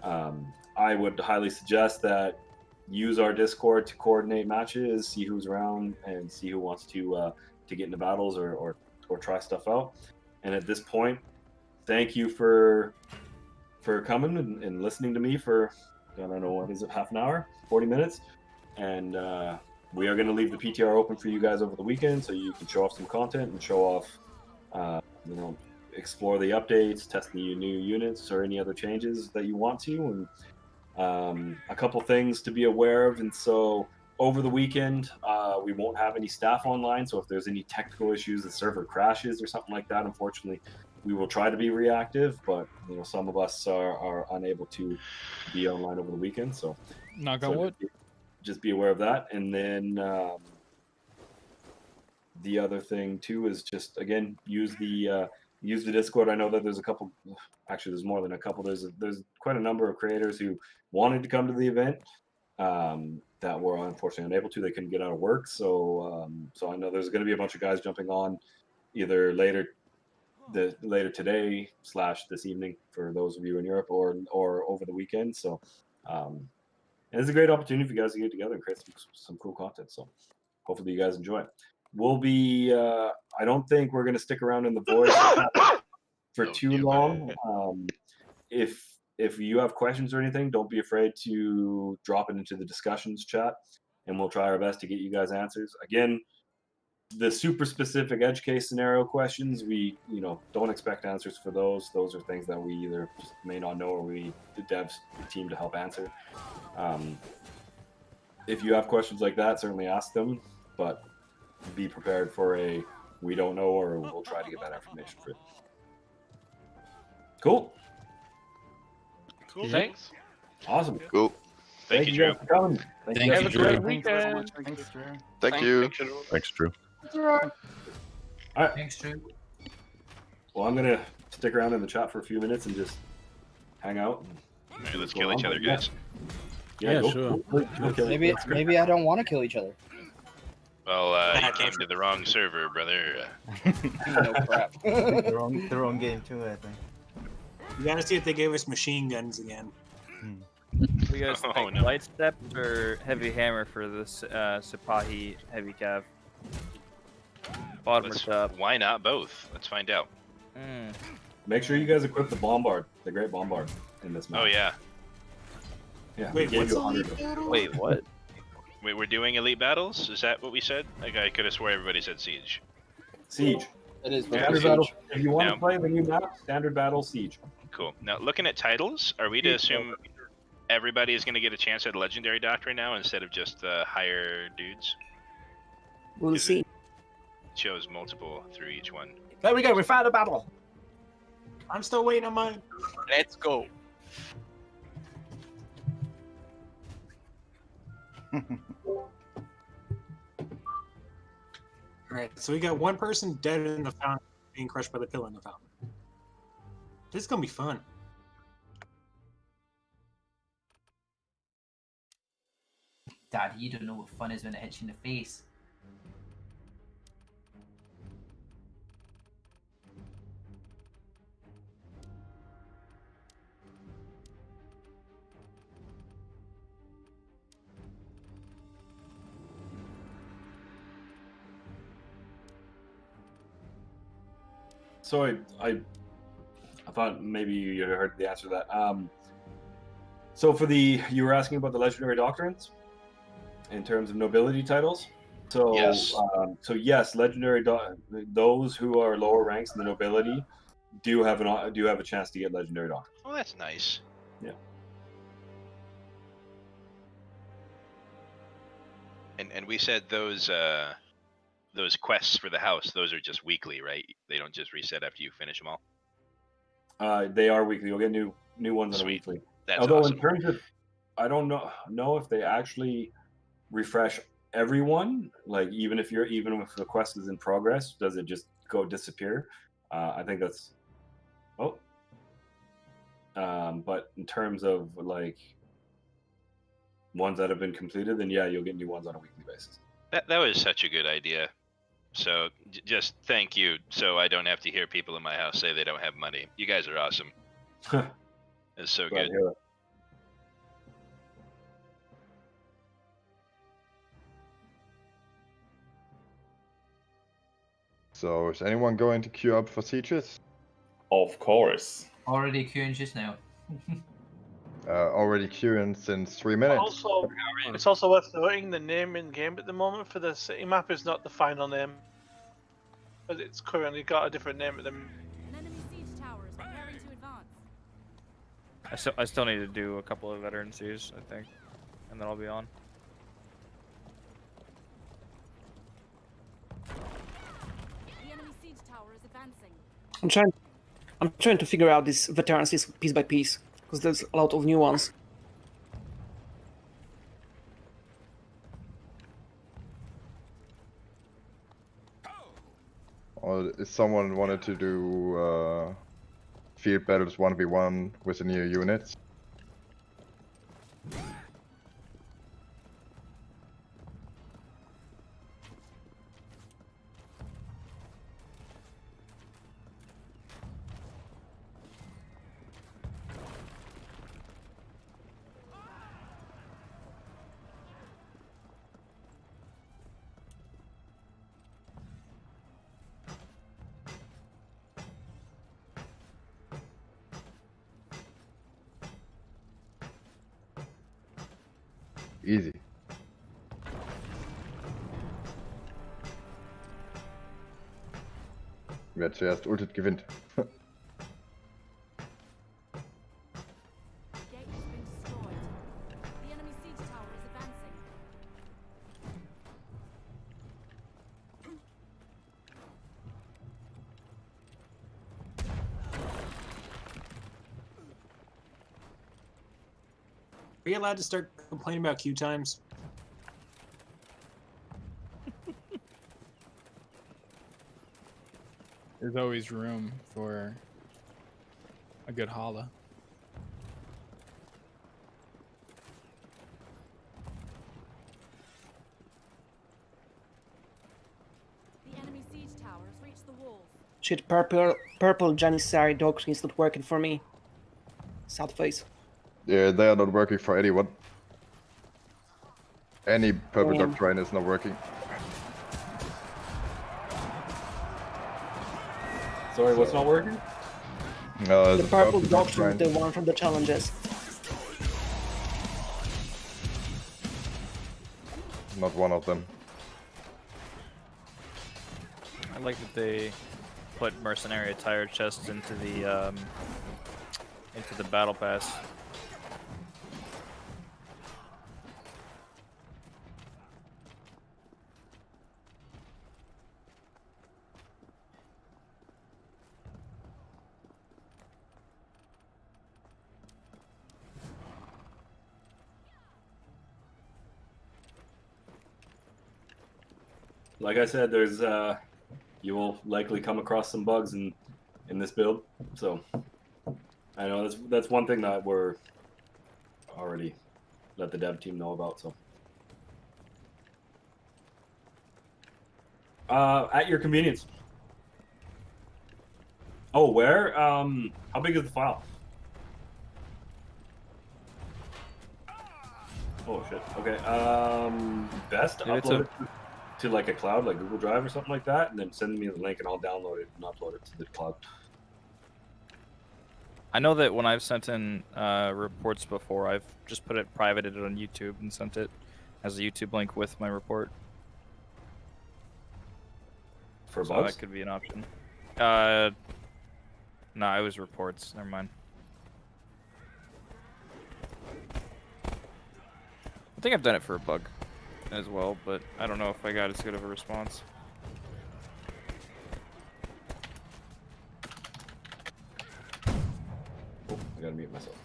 Speaker 16: I would highly suggest that use our Discord to coordinate matches, see who's around, and see who wants to get into battles or try stuff out. And at this point, thank you for coming and listening to me for, I don't know, what is it, half an hour, 40 minutes, and we are going to leave the PTR open for you guys over the weekend, so you can show off some content and show off, explore the updates, test the new units or any other changes that you want to, and a couple things to be aware of. And so over the weekend, we won't have any staff online, so if there's any technical issues, the server crashes or something like that, unfortunately, we will try to be reactive, but some of us are unable to be online over the weekend, so
Speaker 6: knock on wood.
Speaker 16: Just be aware of that. And then the other thing too is just, again, use the Discord. I know that there's a couple, actually there's more than a couple, there's quite a number of creators who wanted to come to the event that were unfortunately unable to. They couldn't get out of work, so I know there's going to be a bunch of guys jumping on either later today / this evening for those of you in Europe, or over the weekend. So and it's a great opportunity for you guys to get together and create some cool content. So hopefully you guys enjoy it. We'll be I don't think we're going to stick around in the voice for too long. If you have questions or anything, don't be afraid to drop it into the discussions chat, and we'll try our best to get you guys answers. Again, the super specific edge case scenario questions, we don't expect answers for those. Those are things that we either just may not know, or we need the devs team to help answer. if you have questions like that, certainly ask them, but be prepared for a we don't know, or we'll try to get that information for you. Cool.
Speaker 17: Cool. Thanks.
Speaker 16: Awesome.
Speaker 7: Cool.
Speaker 10: Thank you, Drew.
Speaker 16: guys for coming. Thank you guys
Speaker 17: Have a
Speaker 16: for
Speaker 17: great
Speaker 16: coming.
Speaker 17: weekend.
Speaker 6: Thanks, Drew.
Speaker 7: Thank you.
Speaker 8: Thanks, Drew.
Speaker 16: All right.
Speaker 4: Thanks, Drew.
Speaker 16: Well, I'm gonna stick around in the chat for a few minutes and just hang out.
Speaker 10: Alright, let's kill each other, guys.
Speaker 16: Yeah, go.
Speaker 3: sure.
Speaker 16: Go kill it.
Speaker 6: Maybe maybe I don't want to kill each other.
Speaker 10: Well, you came to the wrong server, brother.
Speaker 6: No crap.
Speaker 12: the wrong game too, I think.
Speaker 18: We gotta see if they gave us machine guns again.
Speaker 19: We guys
Speaker 10: Oh,
Speaker 19: think
Speaker 10: no.
Speaker 19: light step or heavy hammer for this Sipahi heavy cav? Bottom or top?
Speaker 10: Why not both? Let's find out.
Speaker 16: Make sure you guys equip the bombard, the great bombard, in this map.
Speaker 10: Oh yeah.
Speaker 16: Yeah.
Speaker 18: Wait,
Speaker 16: we gave
Speaker 18: what's
Speaker 16: you
Speaker 18: a
Speaker 16: 100
Speaker 18: lead
Speaker 16: of them.
Speaker 18: battle?
Speaker 19: Wait, what?
Speaker 10: Wait, we're doing elite battles? Is that what we said? Like, I could have swore everybody said siege.
Speaker 16: Siege.
Speaker 6: It is
Speaker 16: Standard
Speaker 6: siege.
Speaker 16: battle. If you want
Speaker 10: Now-
Speaker 16: to play the new map, standard battle, siege.
Speaker 10: Cool. Now, looking at titles, are we to assume everybody is going to get a chance at Legendary Doctrine now instead of just the higher dudes?
Speaker 20: We'll see.
Speaker 10: It shows multiple through each one.
Speaker 20: There we go. We found a battle.
Speaker 18: I'm still waiting on mine.
Speaker 19: Let's go.
Speaker 18: Alright, so we got one person dead in the fountain, being crushed by the pillar in the fountain. This is gonna be fun.
Speaker 4: Dad, you don't know what fun is when it hits you in the face.
Speaker 16: So I thought maybe you had heard the answer to that. So for you were asking about the legendary doctrines in terms of nobility titles. So
Speaker 10: Yes.
Speaker 16: Yes, legendary those who are lower ranks in the nobility do have a chance to get legendary doctrines.
Speaker 10: Oh, that's nice.
Speaker 16: Yeah.
Speaker 10: And we said those quests for the house, those are just weekly, right? They don't just reset after you finish them all.
Speaker 16: They are weekly. You'll get new ones on a
Speaker 10: Sweet.
Speaker 16: weekly.
Speaker 10: That's
Speaker 16: Although
Speaker 10: awesome.
Speaker 16: in terms of, I don't know if they actually refresh everyone. Like even if the quest is in progress, does it just go disappear? I think that's. But in terms of like ones that have been completed, then yeah, you'll get new ones on a weekly basis.
Speaker 10: That was such a good idea. So just thank you, so I don't have to hear people in my house say they don't have money. You guys are awesome. It's so
Speaker 16: Glad to
Speaker 10: good.
Speaker 16: hear that.
Speaker 12: So is anyone going to queue up for sieges?
Speaker 15: Of course.
Speaker 4: Already queuing just now.
Speaker 12: Already queuing since 3 minutes.
Speaker 14: Also, it's also worth noting the name in game at the moment for the city map is not the final name, but it's currently got a different name at the.
Speaker 19: I still need to do a couple of veteran sieges, I think, and then I'll be on.
Speaker 20: I'm trying to figure out these veterancies piece by piece because there's a lot of new ones.
Speaker 12: Or if someone wanted to do field battles 1v1 with the new units. Easy. Wer zuerst ultet, gewinnt.
Speaker 18: Are you allowed to start complaining about queue times?
Speaker 6: There's always room for a good holla.
Speaker 21: The enemy siege towers reach the walls.
Speaker 20: Shit, purple Janissary doctrine is not working for me. South face.
Speaker 12: Yeah, they are not working for anyone. Any purple
Speaker 20: Damn.
Speaker 12: doctrine is not working.
Speaker 16: Sorry, what's not working?
Speaker 20: The purple doctrine, the one from the challenges.
Speaker 12: Not one of them.
Speaker 19: I like that they put mercenary attire chests into the battle pass.
Speaker 16: Like I said, there's you will likely come across some bugs in this build. So I know that's one thing that we're already let the dev team know about. So at your convenience. Oh, where? How big is the file? Oh shit. Okay. Best to upload it to like a cloud, like Google Drive or something like that, and then send me the link, and I'll download it and upload it to the cloud.
Speaker 19: I know that when I've sent in reports before, I've just put it privated on YouTube and sent it as a YouTube link with my report.
Speaker 16: For
Speaker 19: so
Speaker 16: bugs?
Speaker 19: that could be an option. No, it was reports. Never mind. I think I've done it for a bug as well, but I don't know if I got as good of a response.
Speaker 16: Oh, I gotta mute myself.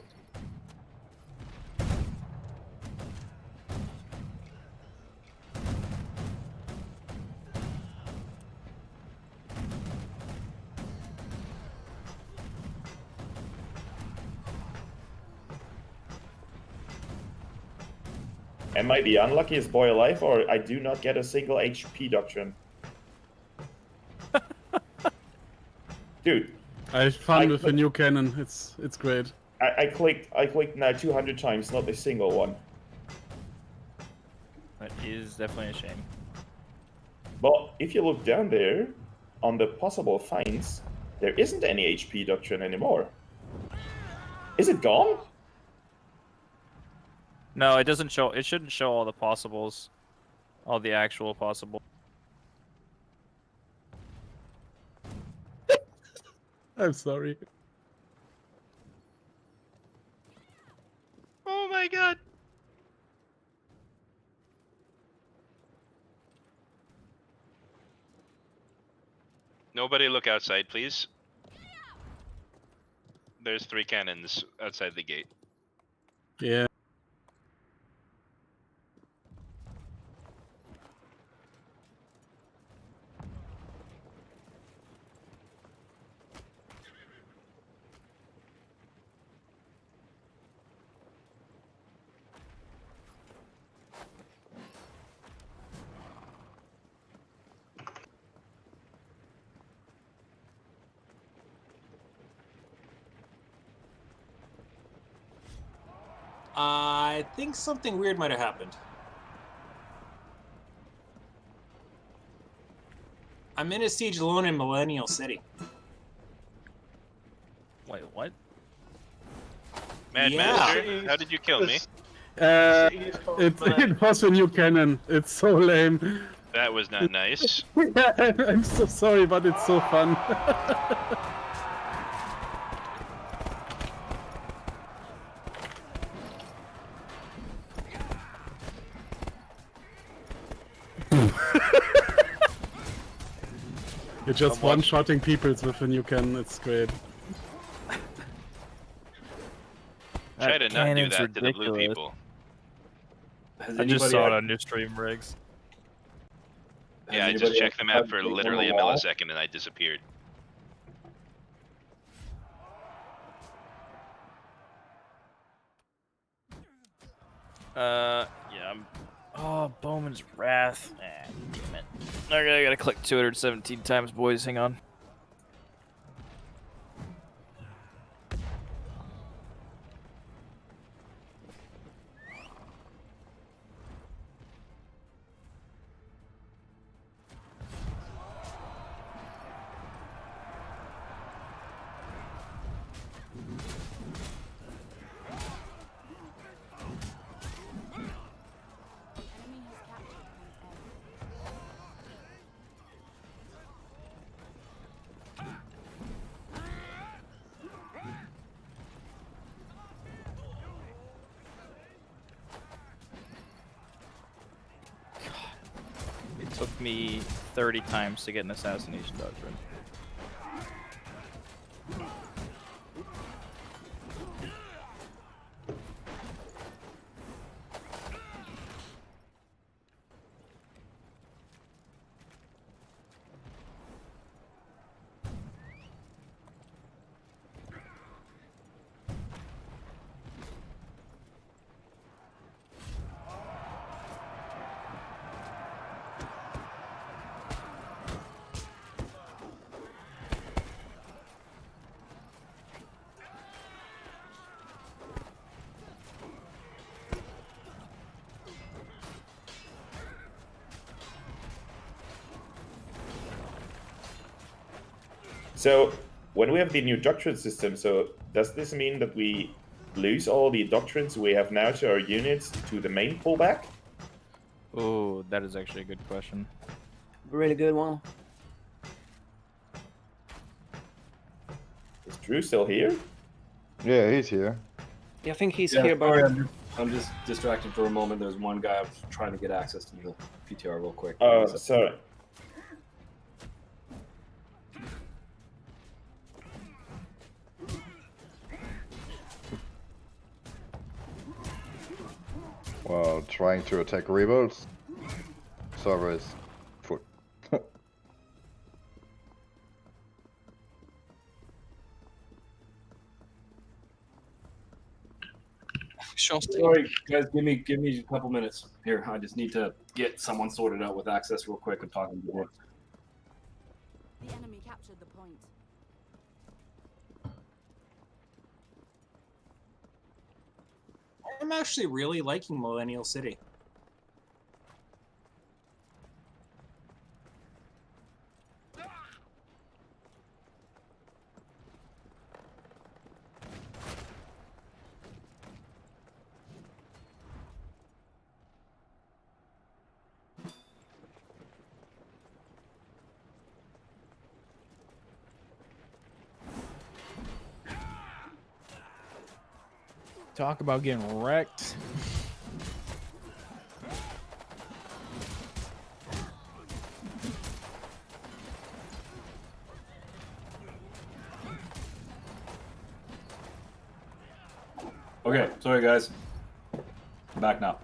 Speaker 15: Am I the unluckiest boy alive, or I do not get a single HP doctrine? Dude.
Speaker 3: I had fun with the new cannon. It's great.
Speaker 15: I clicked now 200 times, not a single one.
Speaker 19: That is definitely a shame.
Speaker 15: But if you look down there, on the possible finds, there isn't any HP doctrine anymore. Is it gone?
Speaker 19: No, it doesn't show. It shouldn't show all the possibles, all the actual possible.
Speaker 3: I'm sorry.
Speaker 5: Oh my god. Nobody look outside, please. There's 3 cannons outside the gate.
Speaker 3: Yeah.
Speaker 18: I think something weird might have happened. I'm in a siege alone in Millennial City.
Speaker 19: Wait, what?
Speaker 5: Mad
Speaker 18: Yeah.
Speaker 5: Master, how did you kill me?
Speaker 3: It was a new cannon. It's so lame.
Speaker 5: That was not nice.
Speaker 3: Yeah, I'm so sorry, but it's so fun. You're just one-shotting people with a new cannon. It's great.
Speaker 10: Try to not do
Speaker 19: cannon's
Speaker 10: that to the blue
Speaker 19: ridiculous.
Speaker 10: people.
Speaker 13: Has
Speaker 19: I just
Speaker 13: anybody
Speaker 19: saw it
Speaker 13: had-
Speaker 19: on your stream, Riggs.
Speaker 10: Yeah, I just
Speaker 13: anybody
Speaker 10: checked the
Speaker 13: had
Speaker 10: map
Speaker 13: to
Speaker 10: for
Speaker 13: take on
Speaker 10: literally
Speaker 13: the
Speaker 10: a
Speaker 13: wall?
Speaker 10: millisecond and I disappeared.
Speaker 19: Yeah, oh, Bowman's Wrath. Ah, damn it. Okay, I gotta click 217 times, boys. Hang on. It took me 30 times to get an assassination doctrine.
Speaker 15: So when we have the new doctrine system, so does this mean that we lose all the doctrines we have now to our units to the main pullback?
Speaker 19: Oh, that is actually a good question.
Speaker 20: Really good one.
Speaker 15: Is Drew still here?
Speaker 12: Yeah, he's here.
Speaker 20: Yeah, I think he's
Speaker 16: Yeah,
Speaker 20: here, but
Speaker 16: sorry, I'm just distracted for a moment. There's one guy I'm trying to get access to the PTR real quick.
Speaker 15: Oh, sorry.
Speaker 12: While trying to attack rebels. Server is full.
Speaker 16: Sorry, guys, give me a couple minutes here. I just need to get someone sorted out with access real quick. I'm talking to you.
Speaker 21: The enemy captured the point.
Speaker 18: I'm actually really liking Millennial City.
Speaker 6: Talk about getting wrecked.
Speaker 16: Okay, sorry guys. I'm back now.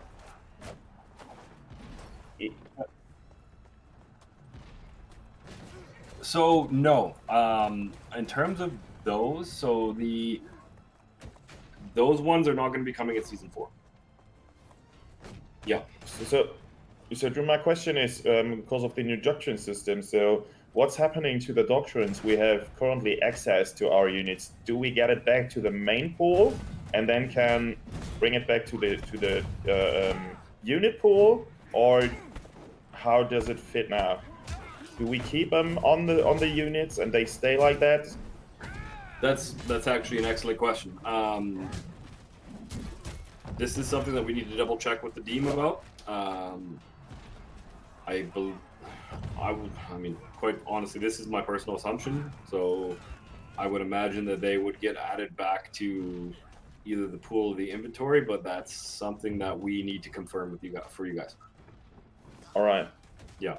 Speaker 16: So no, in terms of those, so those ones are not going to be coming in season 4.
Speaker 15: Yeah. So Drew, my question is because of the new doctrine system. So what's happening to the doctrines we have currently access to our units? Do we get it back to the main pool and then can bring it back to the unit pool, or how does it fit now? Do we keep them on the units and they stay like that?
Speaker 16: That's actually an excellent question. This is something that we need to double check with the team about. I mean, quite honestly, this is my personal assumption. So I would imagine that they would get added back to either the pool or the inventory, but that's something that we need to confirm with you guys, for you guys.
Speaker 15: All right.
Speaker 16: Yeah.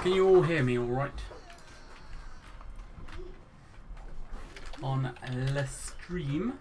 Speaker 11: Can you all hear me all right? On the stream.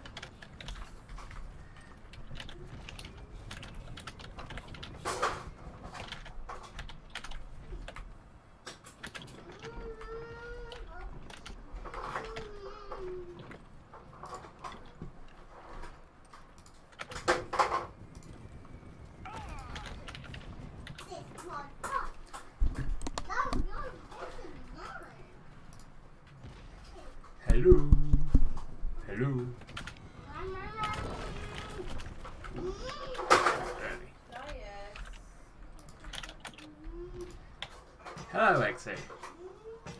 Speaker 11: Hello. Hello. Hello, XA.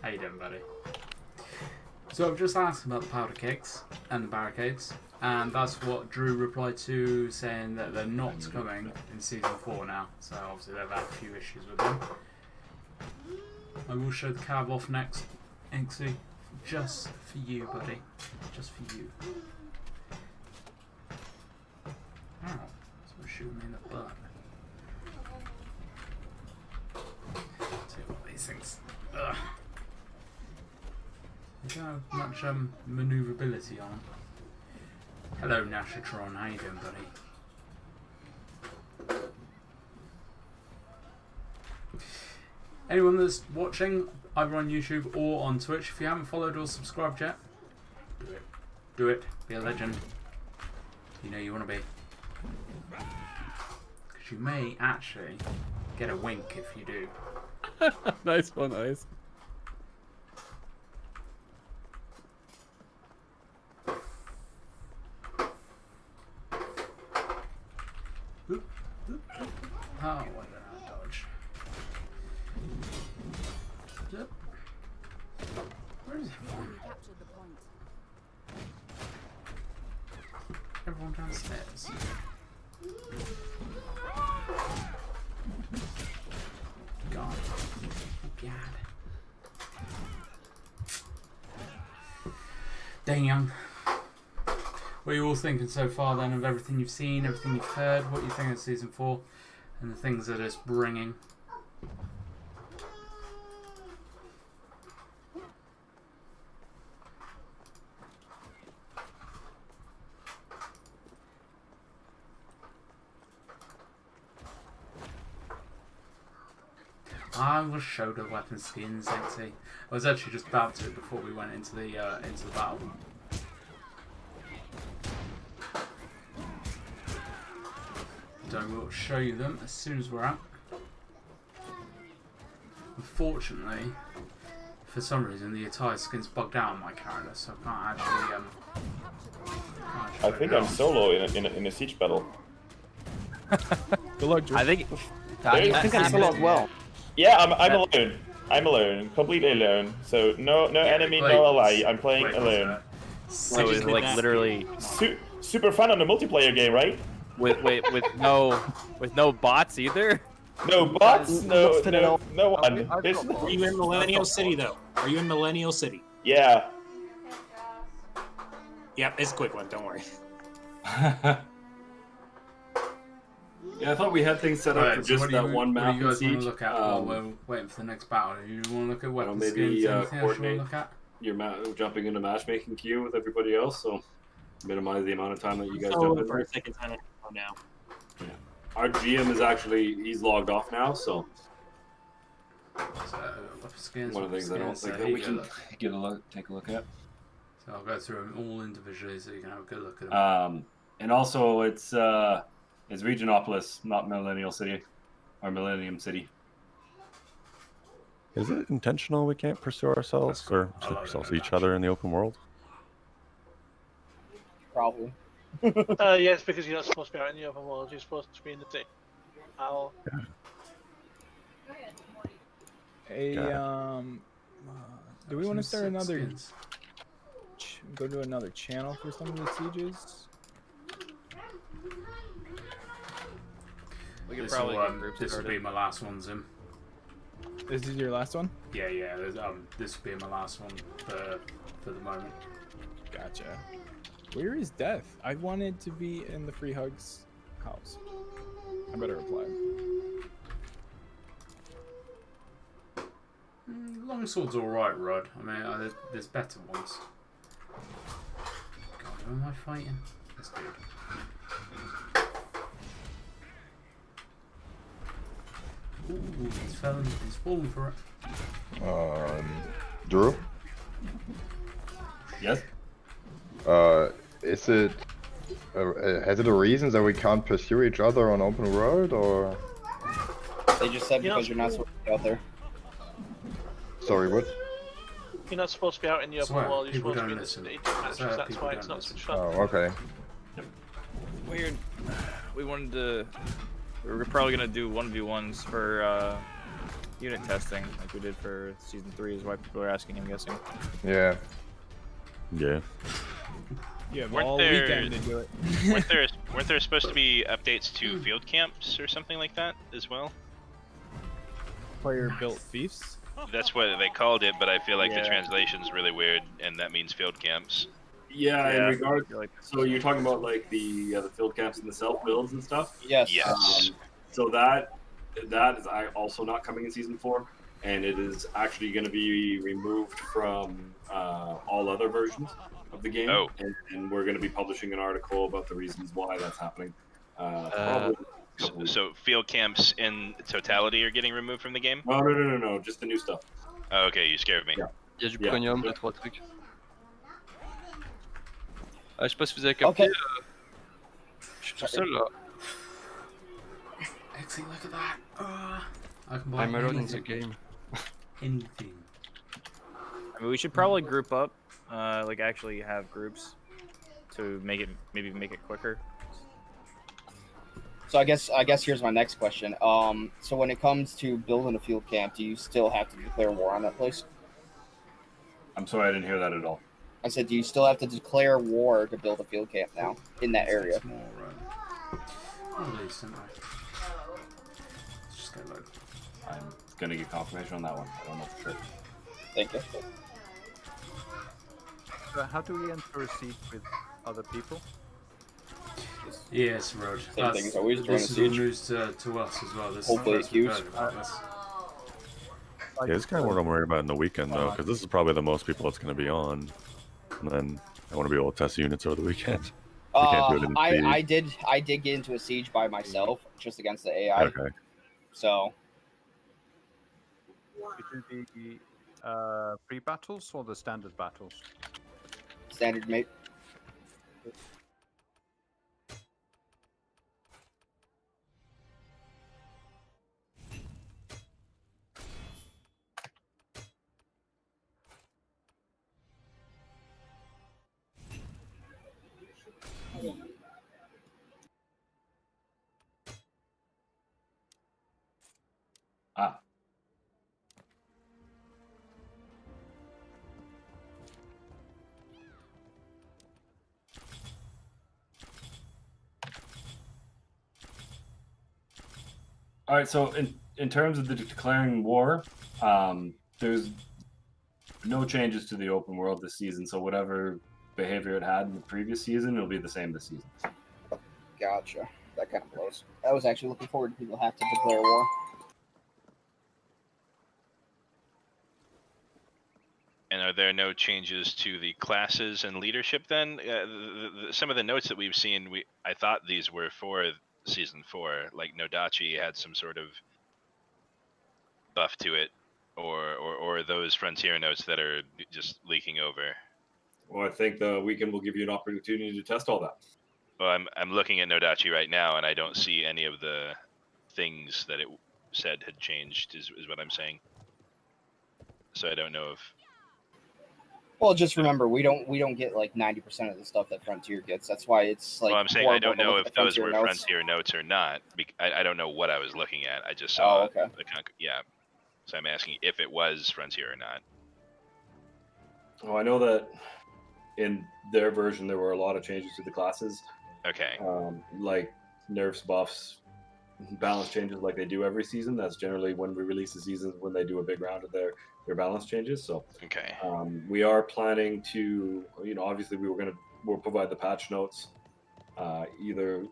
Speaker 11: How you doing, buddy? So I've just asked about the powder kegs and the barricades, and that's what Drew replied to, saying that they're not coming in Season 4 now, so obviously they've had a few issues with them. I will show the cab off next, XA. Just for you, buddy. Just for you. Ow. Someone shooting me in the butt. Tell you what, these things. Ugh. There's not much maneuverability on them. Hello, Nashatron. How you doing, buddy? Anyone that's watching, either on YouTube or on Twitch, if you haven't followed or subscribed yet, do it. Do it. Be a legend. You know you want to be. Because you may actually get a wink if you do.
Speaker 3: Nice one, Ice.
Speaker 11: Oh, why did I dodge? Yep. Where is everyone? Everyone downstairs. God. Oh, God. Dang young. What are you all thinking so far then of everything you've seen, everything you've heard? What do you think of Season 4 and the things that it's bringing? I will show the weapon skins, Exy. I was actually just about to before we went into the battle. So we'll show you them as soon as we're out. Unfortunately, for some reason, the attire skin's bugged out on my character, so I can't actually.
Speaker 15: I think I'm solo in a siege battle.
Speaker 19: Good luck, Drew. I think
Speaker 15: I'm
Speaker 20: solo as well.
Speaker 15: Yeah, I'm alone. I'm alone, completely alone. So no enemy, no ally. I'm playing alone.
Speaker 19: So it's like literally
Speaker 15: super fun on the multiplayer game, right?
Speaker 19: with no bots either.
Speaker 15: No bots, no one.
Speaker 18: Are you in Millennial City though? Are you in Millennial City?
Speaker 15: Yeah.
Speaker 18: Yep, it's a quick one. Don't worry.
Speaker 16: Yeah, I thought we had things set up for just that one map.
Speaker 11: What do you guys
Speaker 16: in
Speaker 11: want to
Speaker 16: Siege.
Speaker 11: look at while we're waiting for the next battle? You want to look at weapon skins?
Speaker 16: Maybe
Speaker 11: Anything else you want to
Speaker 16: coordinate
Speaker 11: look at?
Speaker 16: your jumping into matchmaking queue with everybody else, so minimize the amount of time that you guys
Speaker 18: So
Speaker 16: jump in.
Speaker 18: for a second time now.
Speaker 16: Yeah. Our GM is he's logged off now, so
Speaker 11: Skins,
Speaker 16: one of the things I don't think that we can take a look at.
Speaker 11: So I'll go through them all individually so you can have a good look at them.
Speaker 16: And also it's Regionopolis, not Millennial City or Millennium City.
Speaker 8: Is it intentional we can't pursue ourselves or each other in the open world?
Speaker 6: Probably.
Speaker 14: Yes, because you're not supposed to be out in the open world. You're supposed to be in the city. Ow.
Speaker 6: Hey, do we want to start another? Go to another channel for some of the sieges?
Speaker 19: We could
Speaker 11: This
Speaker 19: probably
Speaker 11: will,
Speaker 19: get groups
Speaker 11: this will be
Speaker 19: started.
Speaker 11: my last one, Zim.
Speaker 6: This is your last one?
Speaker 11: Yeah. This will be my last one for the moment.
Speaker 6: Gotcha. Where is Death? I wanted to be in the Free Hugs house. I better reply.
Speaker 11: Longsword's alright, Rod. I mean, there's better ones. God, who am I fighting? This dude. Ooh, he's fallen for it.
Speaker 12: Drew?
Speaker 16: Yes?
Speaker 12: Is it... has it a reason that we can't pursue each other on open world, or...?
Speaker 9: They just said because you're not supposed to be out there.
Speaker 12: Sorry, what?
Speaker 14: You're not supposed to be out in the open
Speaker 11: Swear,
Speaker 14: world, you're
Speaker 11: people
Speaker 14: supposed to be
Speaker 11: don't
Speaker 14: in the
Speaker 11: listen.
Speaker 14: city matches,
Speaker 11: Swear,
Speaker 14: that's
Speaker 11: people
Speaker 14: why it's
Speaker 11: don't
Speaker 14: not such
Speaker 11: listen.
Speaker 14: fun.
Speaker 12: Oh, okay.
Speaker 19: Weird. We wanted to. We were probably gonna do 1v1s for unit testing, like we did for season 3. Is why people are asking. I'm guessing.
Speaker 12: Yeah.
Speaker 8: Yeah.
Speaker 2: Yeah,
Speaker 5: Weren't
Speaker 2: all
Speaker 5: there,
Speaker 2: weekend to do it.
Speaker 5: weren't there supposed to be updates to field camps or something like that as well?
Speaker 2: Player-built feasts?
Speaker 5: That's what they called it, but I feel like the
Speaker 16: Yeah.
Speaker 5: translation's really weird, and that means field camps.
Speaker 16: Yeah, in
Speaker 5: Yeah.
Speaker 16: regard. So you're talking about like the field camps and the self builds and stuff.
Speaker 9: Yes.
Speaker 5: Yes.
Speaker 16: So that is also not coming in season 4, and it is actually going to be removed from all other versions of the game.
Speaker 5: Oh.
Speaker 16: And we're going to be publishing an article about the reasons why that's happening. Probably.
Speaker 5: So field camps in totality are getting removed from the game?
Speaker 16: No, just the new stuff.
Speaker 5: Oh, okay, you scared me.
Speaker 16: Yeah.
Speaker 7: Il y a du
Speaker 16: Yeah.
Speaker 7: premium, 2-3 trucs. Ah, je sais pas si vous avez capté. Je suis tout seul là.
Speaker 11: Exy, look at that. I can buy
Speaker 7: I'm alone in
Speaker 11: anything.
Speaker 7: the game.
Speaker 11: Anything.
Speaker 19: I mean, we should probably group up, like actually have groups to maybe make it quicker.
Speaker 9: So I guess here's my next question. So when it comes to building a field camp, do you still have to declare war on that place?
Speaker 16: I'm sorry, I didn't hear that at all.
Speaker 9: I said, do you still have to declare war to build a field camp now in that area?
Speaker 11: At least, don't I? Let's just go low.
Speaker 16: I'm going to get confirmation on that one. I don't know for sure.
Speaker 9: Thank you.
Speaker 22: So how do we enter a siege with other people?
Speaker 11: Yes, Rod.
Speaker 9: Same thing as always, join
Speaker 11: This
Speaker 9: a
Speaker 11: is all
Speaker 9: siege.
Speaker 11: news to us as well. This
Speaker 9: Hopefully
Speaker 11: is
Speaker 9: it queues.
Speaker 8: Yeah, it's kind of what I'm worried about in the weekend, though, because this is probably the most people it's going to be on. And then I want to be able to test units over the weekend. You can't do it in the
Speaker 9: I did get into a siege by myself, just against the AI.
Speaker 8: Okay.
Speaker 9: So
Speaker 22: We do the pre-battles or the standard battles?
Speaker 9: standard, mate.
Speaker 16: Ah. All right, so in terms of the declaring war, there's no changes to the open world this season. So whatever behavior it had in the previous season, it'll be the same this season.
Speaker 9: Gotcha. That kind of blows. I was actually looking forward to people have to declare war.
Speaker 5: And are there no changes to the classes and leadership then? Some of the notes that we've seen, I thought these were for season 4. Like Nodachi had some sort of buff to it, or those Frontier notes that are just leaking over.
Speaker 16: Well, I think the weekend will give you an opportunity to test all that.
Speaker 5: Well, I'm looking at Nodachi right now, and I don't see any of the things that it said had changed. Is what I'm saying. So I don't know if.
Speaker 9: Well, just remember, we don't get like 90% of the stuff that Frontier gets. That's why it's like.
Speaker 5: Well, I'm saying I don't
Speaker 9: horrible to
Speaker 5: know
Speaker 9: look
Speaker 5: if
Speaker 9: at the
Speaker 5: those were
Speaker 9: notes.
Speaker 5: Frontier notes or not. I don't know what I was looking at. I just saw
Speaker 9: okay.
Speaker 5: yeah. So I'm asking if it was Frontier or not.
Speaker 16: Oh, I know that in their version there were a lot of changes to the classes.
Speaker 5: Okay.
Speaker 16: Like nerfs, buffs, balance changes like they do every season. That's generally when we release the seasons, when they do a big round of their balance changes. So
Speaker 5: okay.
Speaker 16: We are planning to, obviously we'll provide the patch notes either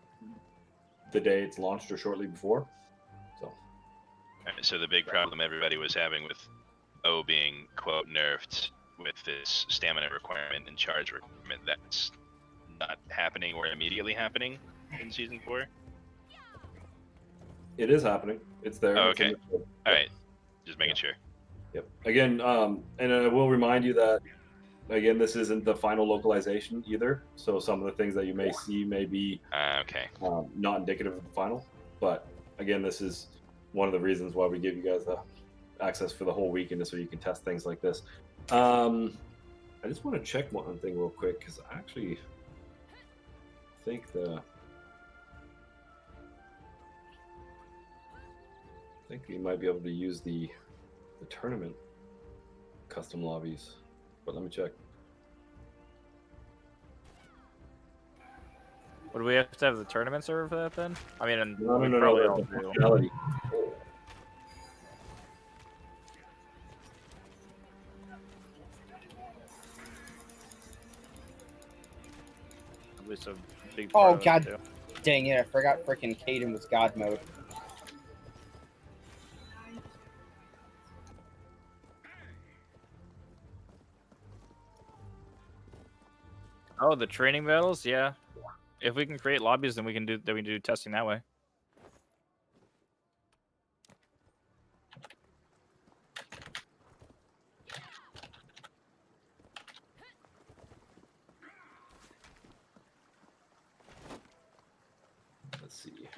Speaker 16: the day it's launched or shortly before. So
Speaker 5: So the big problem everybody was having with O being quote nerfed with this stamina requirement and charge requirement, that's not happening or immediately happening in season 4?
Speaker 16: It is happening. It's there.
Speaker 5: Oh,
Speaker 16: It's in
Speaker 5: okay.
Speaker 16: the-
Speaker 5: All right. Just making sure.
Speaker 16: Yep. Again, and I will remind you that, again, this isn't the final localization either. So some of the things that you may see may be
Speaker 5: okay.
Speaker 16: Not indicative of the final. But again, this is one of the reasons why we give you guys the access for the whole weekend, is so you can test things like this. I just want to check one thing real quick, because I actually think you might be able to use the tournament custom lobbies, but let me check.
Speaker 19: Would we have to have the tournament server for that then? I mean,
Speaker 16: No,
Speaker 19: we
Speaker 16: no,
Speaker 19: probably
Speaker 16: no,
Speaker 19: all
Speaker 16: the
Speaker 19: do.
Speaker 16: functionality.
Speaker 19: At least a big
Speaker 9: Oh
Speaker 19: part of it,
Speaker 9: god
Speaker 19: too.
Speaker 9: dang it! I forgot freaking Caden was God mode.
Speaker 19: Oh, the training battles, yeah. If we can create lobbies, then we can do testing that way.
Speaker 16: Let's see.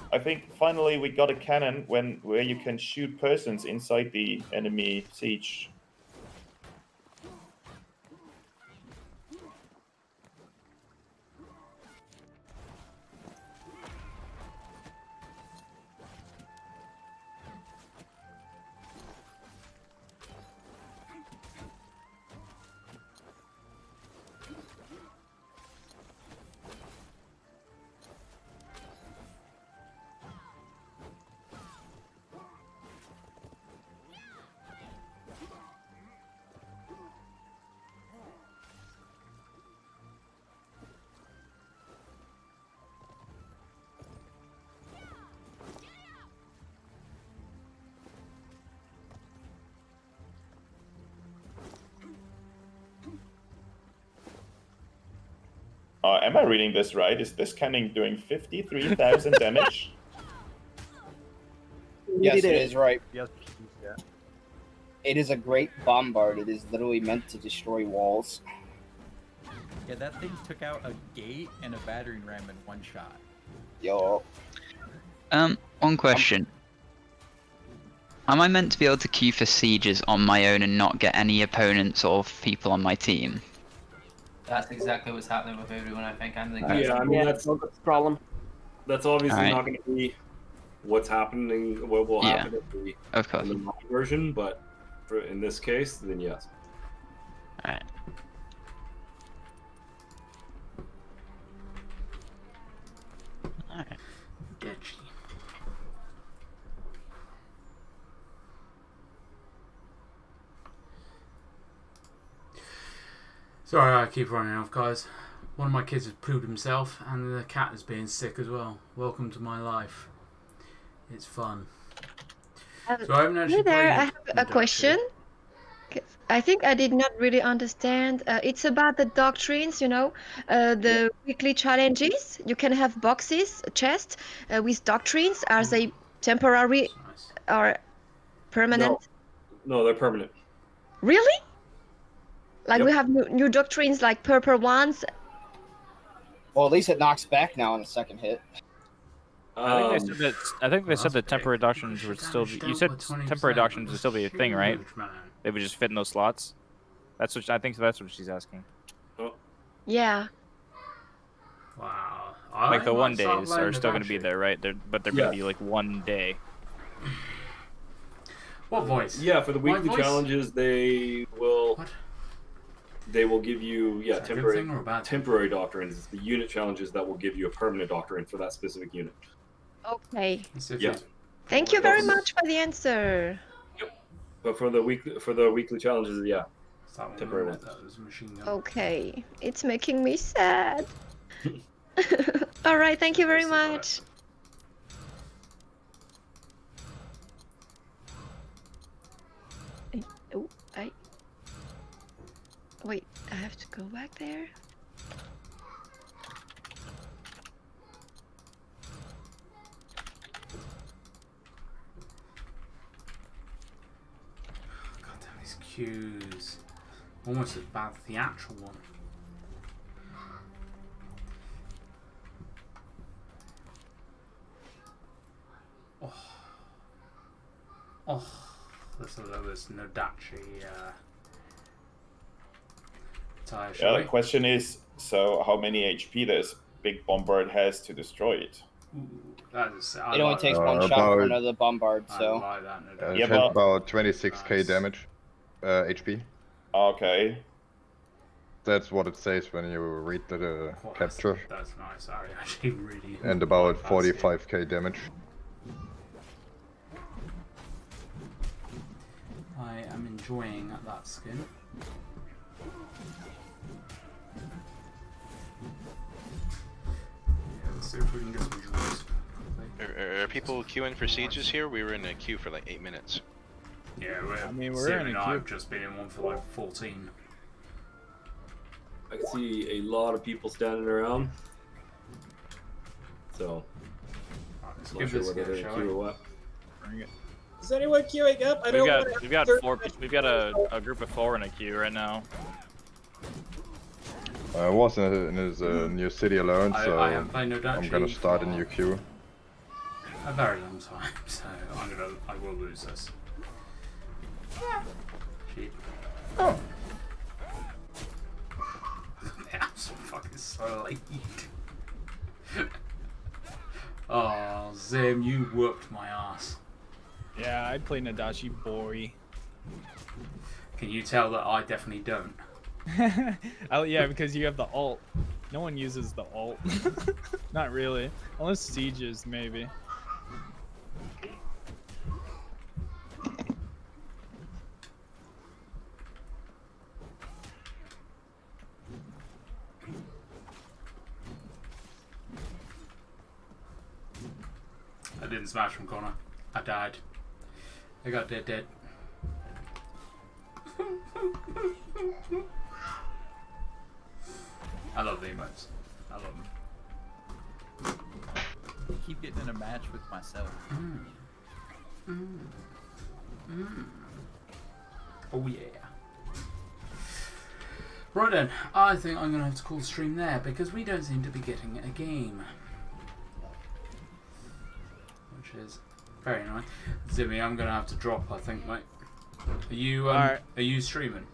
Speaker 15: I think finally we got a cannon where you can shoot persons inside the enemy siege. Am I reading this right? Is this cannon doing 53,000 damage?
Speaker 9: Yes, it is right.
Speaker 22: Yes, yeah.
Speaker 9: It is a great bombard. It is literally meant to destroy walls.
Speaker 1: Yeah, that thing took out a gate and a battering ram in one shot.
Speaker 9: Yo.
Speaker 17: One question. Am I meant to be able to queue for sieges on my own and not get any opponents or people on my team?
Speaker 4: That's exactly what's happening with everyone, I think. I'm the
Speaker 16: Yeah, I mean, that's
Speaker 20: the problem.
Speaker 16: That's obviously
Speaker 17: Alright.
Speaker 16: not going to be what's happening, what will happen
Speaker 17: Of course.
Speaker 16: in the mod version, but in this case, then yes.
Speaker 17: Alright. Alright.
Speaker 11: Sorry, I keep running off, guys. One of my kids has pooped himself, and the cat is being sick as well. Welcome to my life. It's fun. So I haven't actually
Speaker 23: Hey there,
Speaker 11: played
Speaker 23: I have a question. I think I did not really understand. It's about the doctrines, you know, the weekly challenges. You can have boxes, a chest with doctrines. Are they temporary or permanent?
Speaker 16: No, they're permanent.
Speaker 23: Really? Like
Speaker 16: Yep.
Speaker 23: we have new doctrines, like purple ones.
Speaker 9: Well, at least it knocks back now on the second hit.
Speaker 19: I think they said that temporary doctrines would still be. You said temporary doctrines would still be a thing, right? They would just fit in those slots. That's what I think. That's what she's asking.
Speaker 23: Yeah.
Speaker 11: Wow.
Speaker 19: Like the
Speaker 11: I
Speaker 19: one
Speaker 11: might start
Speaker 19: days
Speaker 11: learning
Speaker 19: are still
Speaker 11: that
Speaker 19: going to be
Speaker 11: shit.
Speaker 19: there, right? But they're
Speaker 16: Yeah.
Speaker 19: going to be like one day.
Speaker 11: What voice?
Speaker 16: Yeah, for the
Speaker 11: My
Speaker 16: weekly
Speaker 11: voice?
Speaker 16: challenges, they will. they will give you
Speaker 11: Is that a good
Speaker 16: temporary
Speaker 11: thing or a bad thing?
Speaker 16: temporary doctrines. It's the unit challenges that will give you a permanent doctrine for that specific unit.
Speaker 23: Okay.
Speaker 16: Yeah.
Speaker 23: Thank you very much for the answer.
Speaker 16: But for the weekly challenges, yeah, temporary ones.
Speaker 23: Okay. It's making me sad. All right. Thank you very much. Oh, wait. I have to go back there.
Speaker 11: God damn these queues. Almost as bad as the actual one. Oh, let's look at this Nodachi tire.
Speaker 15: Yeah, the question is, so how many HP does Big Bombard has to destroy it?
Speaker 11: That is,
Speaker 9: It only takes one shot for another bombard, so.
Speaker 12: It has about 26k damage, HP.
Speaker 15: Okay.
Speaker 12: That's what it says when you read the capture.
Speaker 11: That's nice. I actually really.
Speaker 12: And about 45k damage.
Speaker 11: I am enjoying that skin. Yeah, let's see if we can get some jewels.
Speaker 5: Are people queuing for sieges here? We were in a queue for like 8 minutes.
Speaker 11: Yeah,
Speaker 6: we're in a queue.
Speaker 11: I've just been in one for like 14.
Speaker 16: I can see a lot of people standing around. So, I'm not sure whether they're in a queue or what.
Speaker 6: Bring it.
Speaker 18: Is anyone queuing up? I don't want to
Speaker 19: We've got we've got a group of 4 in a queue right now.
Speaker 12: I was in his new city alone, so
Speaker 11: I haven't played Nodachi
Speaker 12: I'm gonna start a new queue.
Speaker 11: a very long time, so I will lose this. Cheap.
Speaker 12: Oh.
Speaker 11: I'm so fucking slowly. Oh, Zim, you whooped my ass.
Speaker 6: Yeah, I'd play Nadachi boy.
Speaker 11: Can you tell that I definitely don't?
Speaker 6: Yeah, because you have the ult. No one uses the ult. Not really. Unless sieges, maybe.
Speaker 11: I didn't smash from corner. I died. I got dead. I love the emotes. I love them.
Speaker 1: I keep getting in a match with myself.
Speaker 11: Oh yeah. Right then, I think I'm going to have to call the stream there because we don't seem to be getting a game. Which is very nice. Zimmy, I'm going to have to drop, I think, mate. Are you, are you streaming?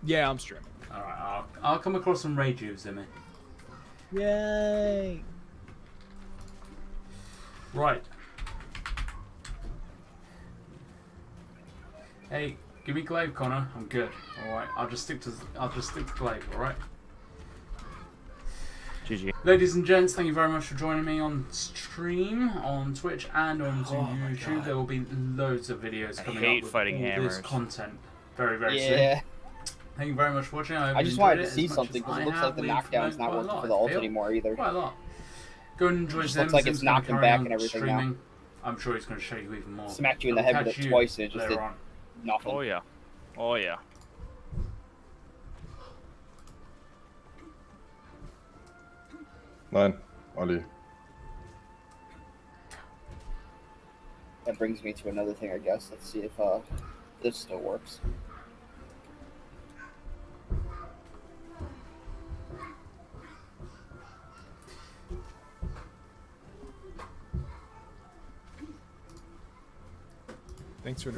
Speaker 6: Yeah, I'm streaming.
Speaker 11: Alright, I'll come across and raid you, Zimmy.
Speaker 6: Yay!
Speaker 11: Right. Hey, give me glaive, Connor. I'm good. All right. I'll just stick to glaive. All right.
Speaker 19: GG.
Speaker 11: Ladies and gents, thank you very much for joining me on stream on Twitch and on YouTube. There will be loads of videos coming up with
Speaker 19: fighting
Speaker 11: all
Speaker 19: hammers.
Speaker 11: this content very soon. Thank you very much for watching.
Speaker 9: I just wanted to see something because it looks like the knockdown's not working for the ult anymore either.
Speaker 11: Quite a lot. Go and enjoy
Speaker 9: It
Speaker 11: Zim.
Speaker 9: looks like it's
Speaker 11: Zim's gonna
Speaker 9: knocked him
Speaker 11: carry
Speaker 9: back
Speaker 11: on
Speaker 9: and everything now.
Speaker 11: streaming. I'm sure he's going to show you even more.
Speaker 9: Smacked you in the
Speaker 11: I'll
Speaker 9: head with
Speaker 11: catch
Speaker 9: it
Speaker 11: you
Speaker 9: twice and it just
Speaker 11: later
Speaker 9: did
Speaker 11: on.
Speaker 9: nothing.
Speaker 19: Oh yeah. Oh yeah.
Speaker 12: Nine, Ollie.
Speaker 9: That brings me to another thing, I guess. Let's see if this still works.
Speaker 6: Thanks for the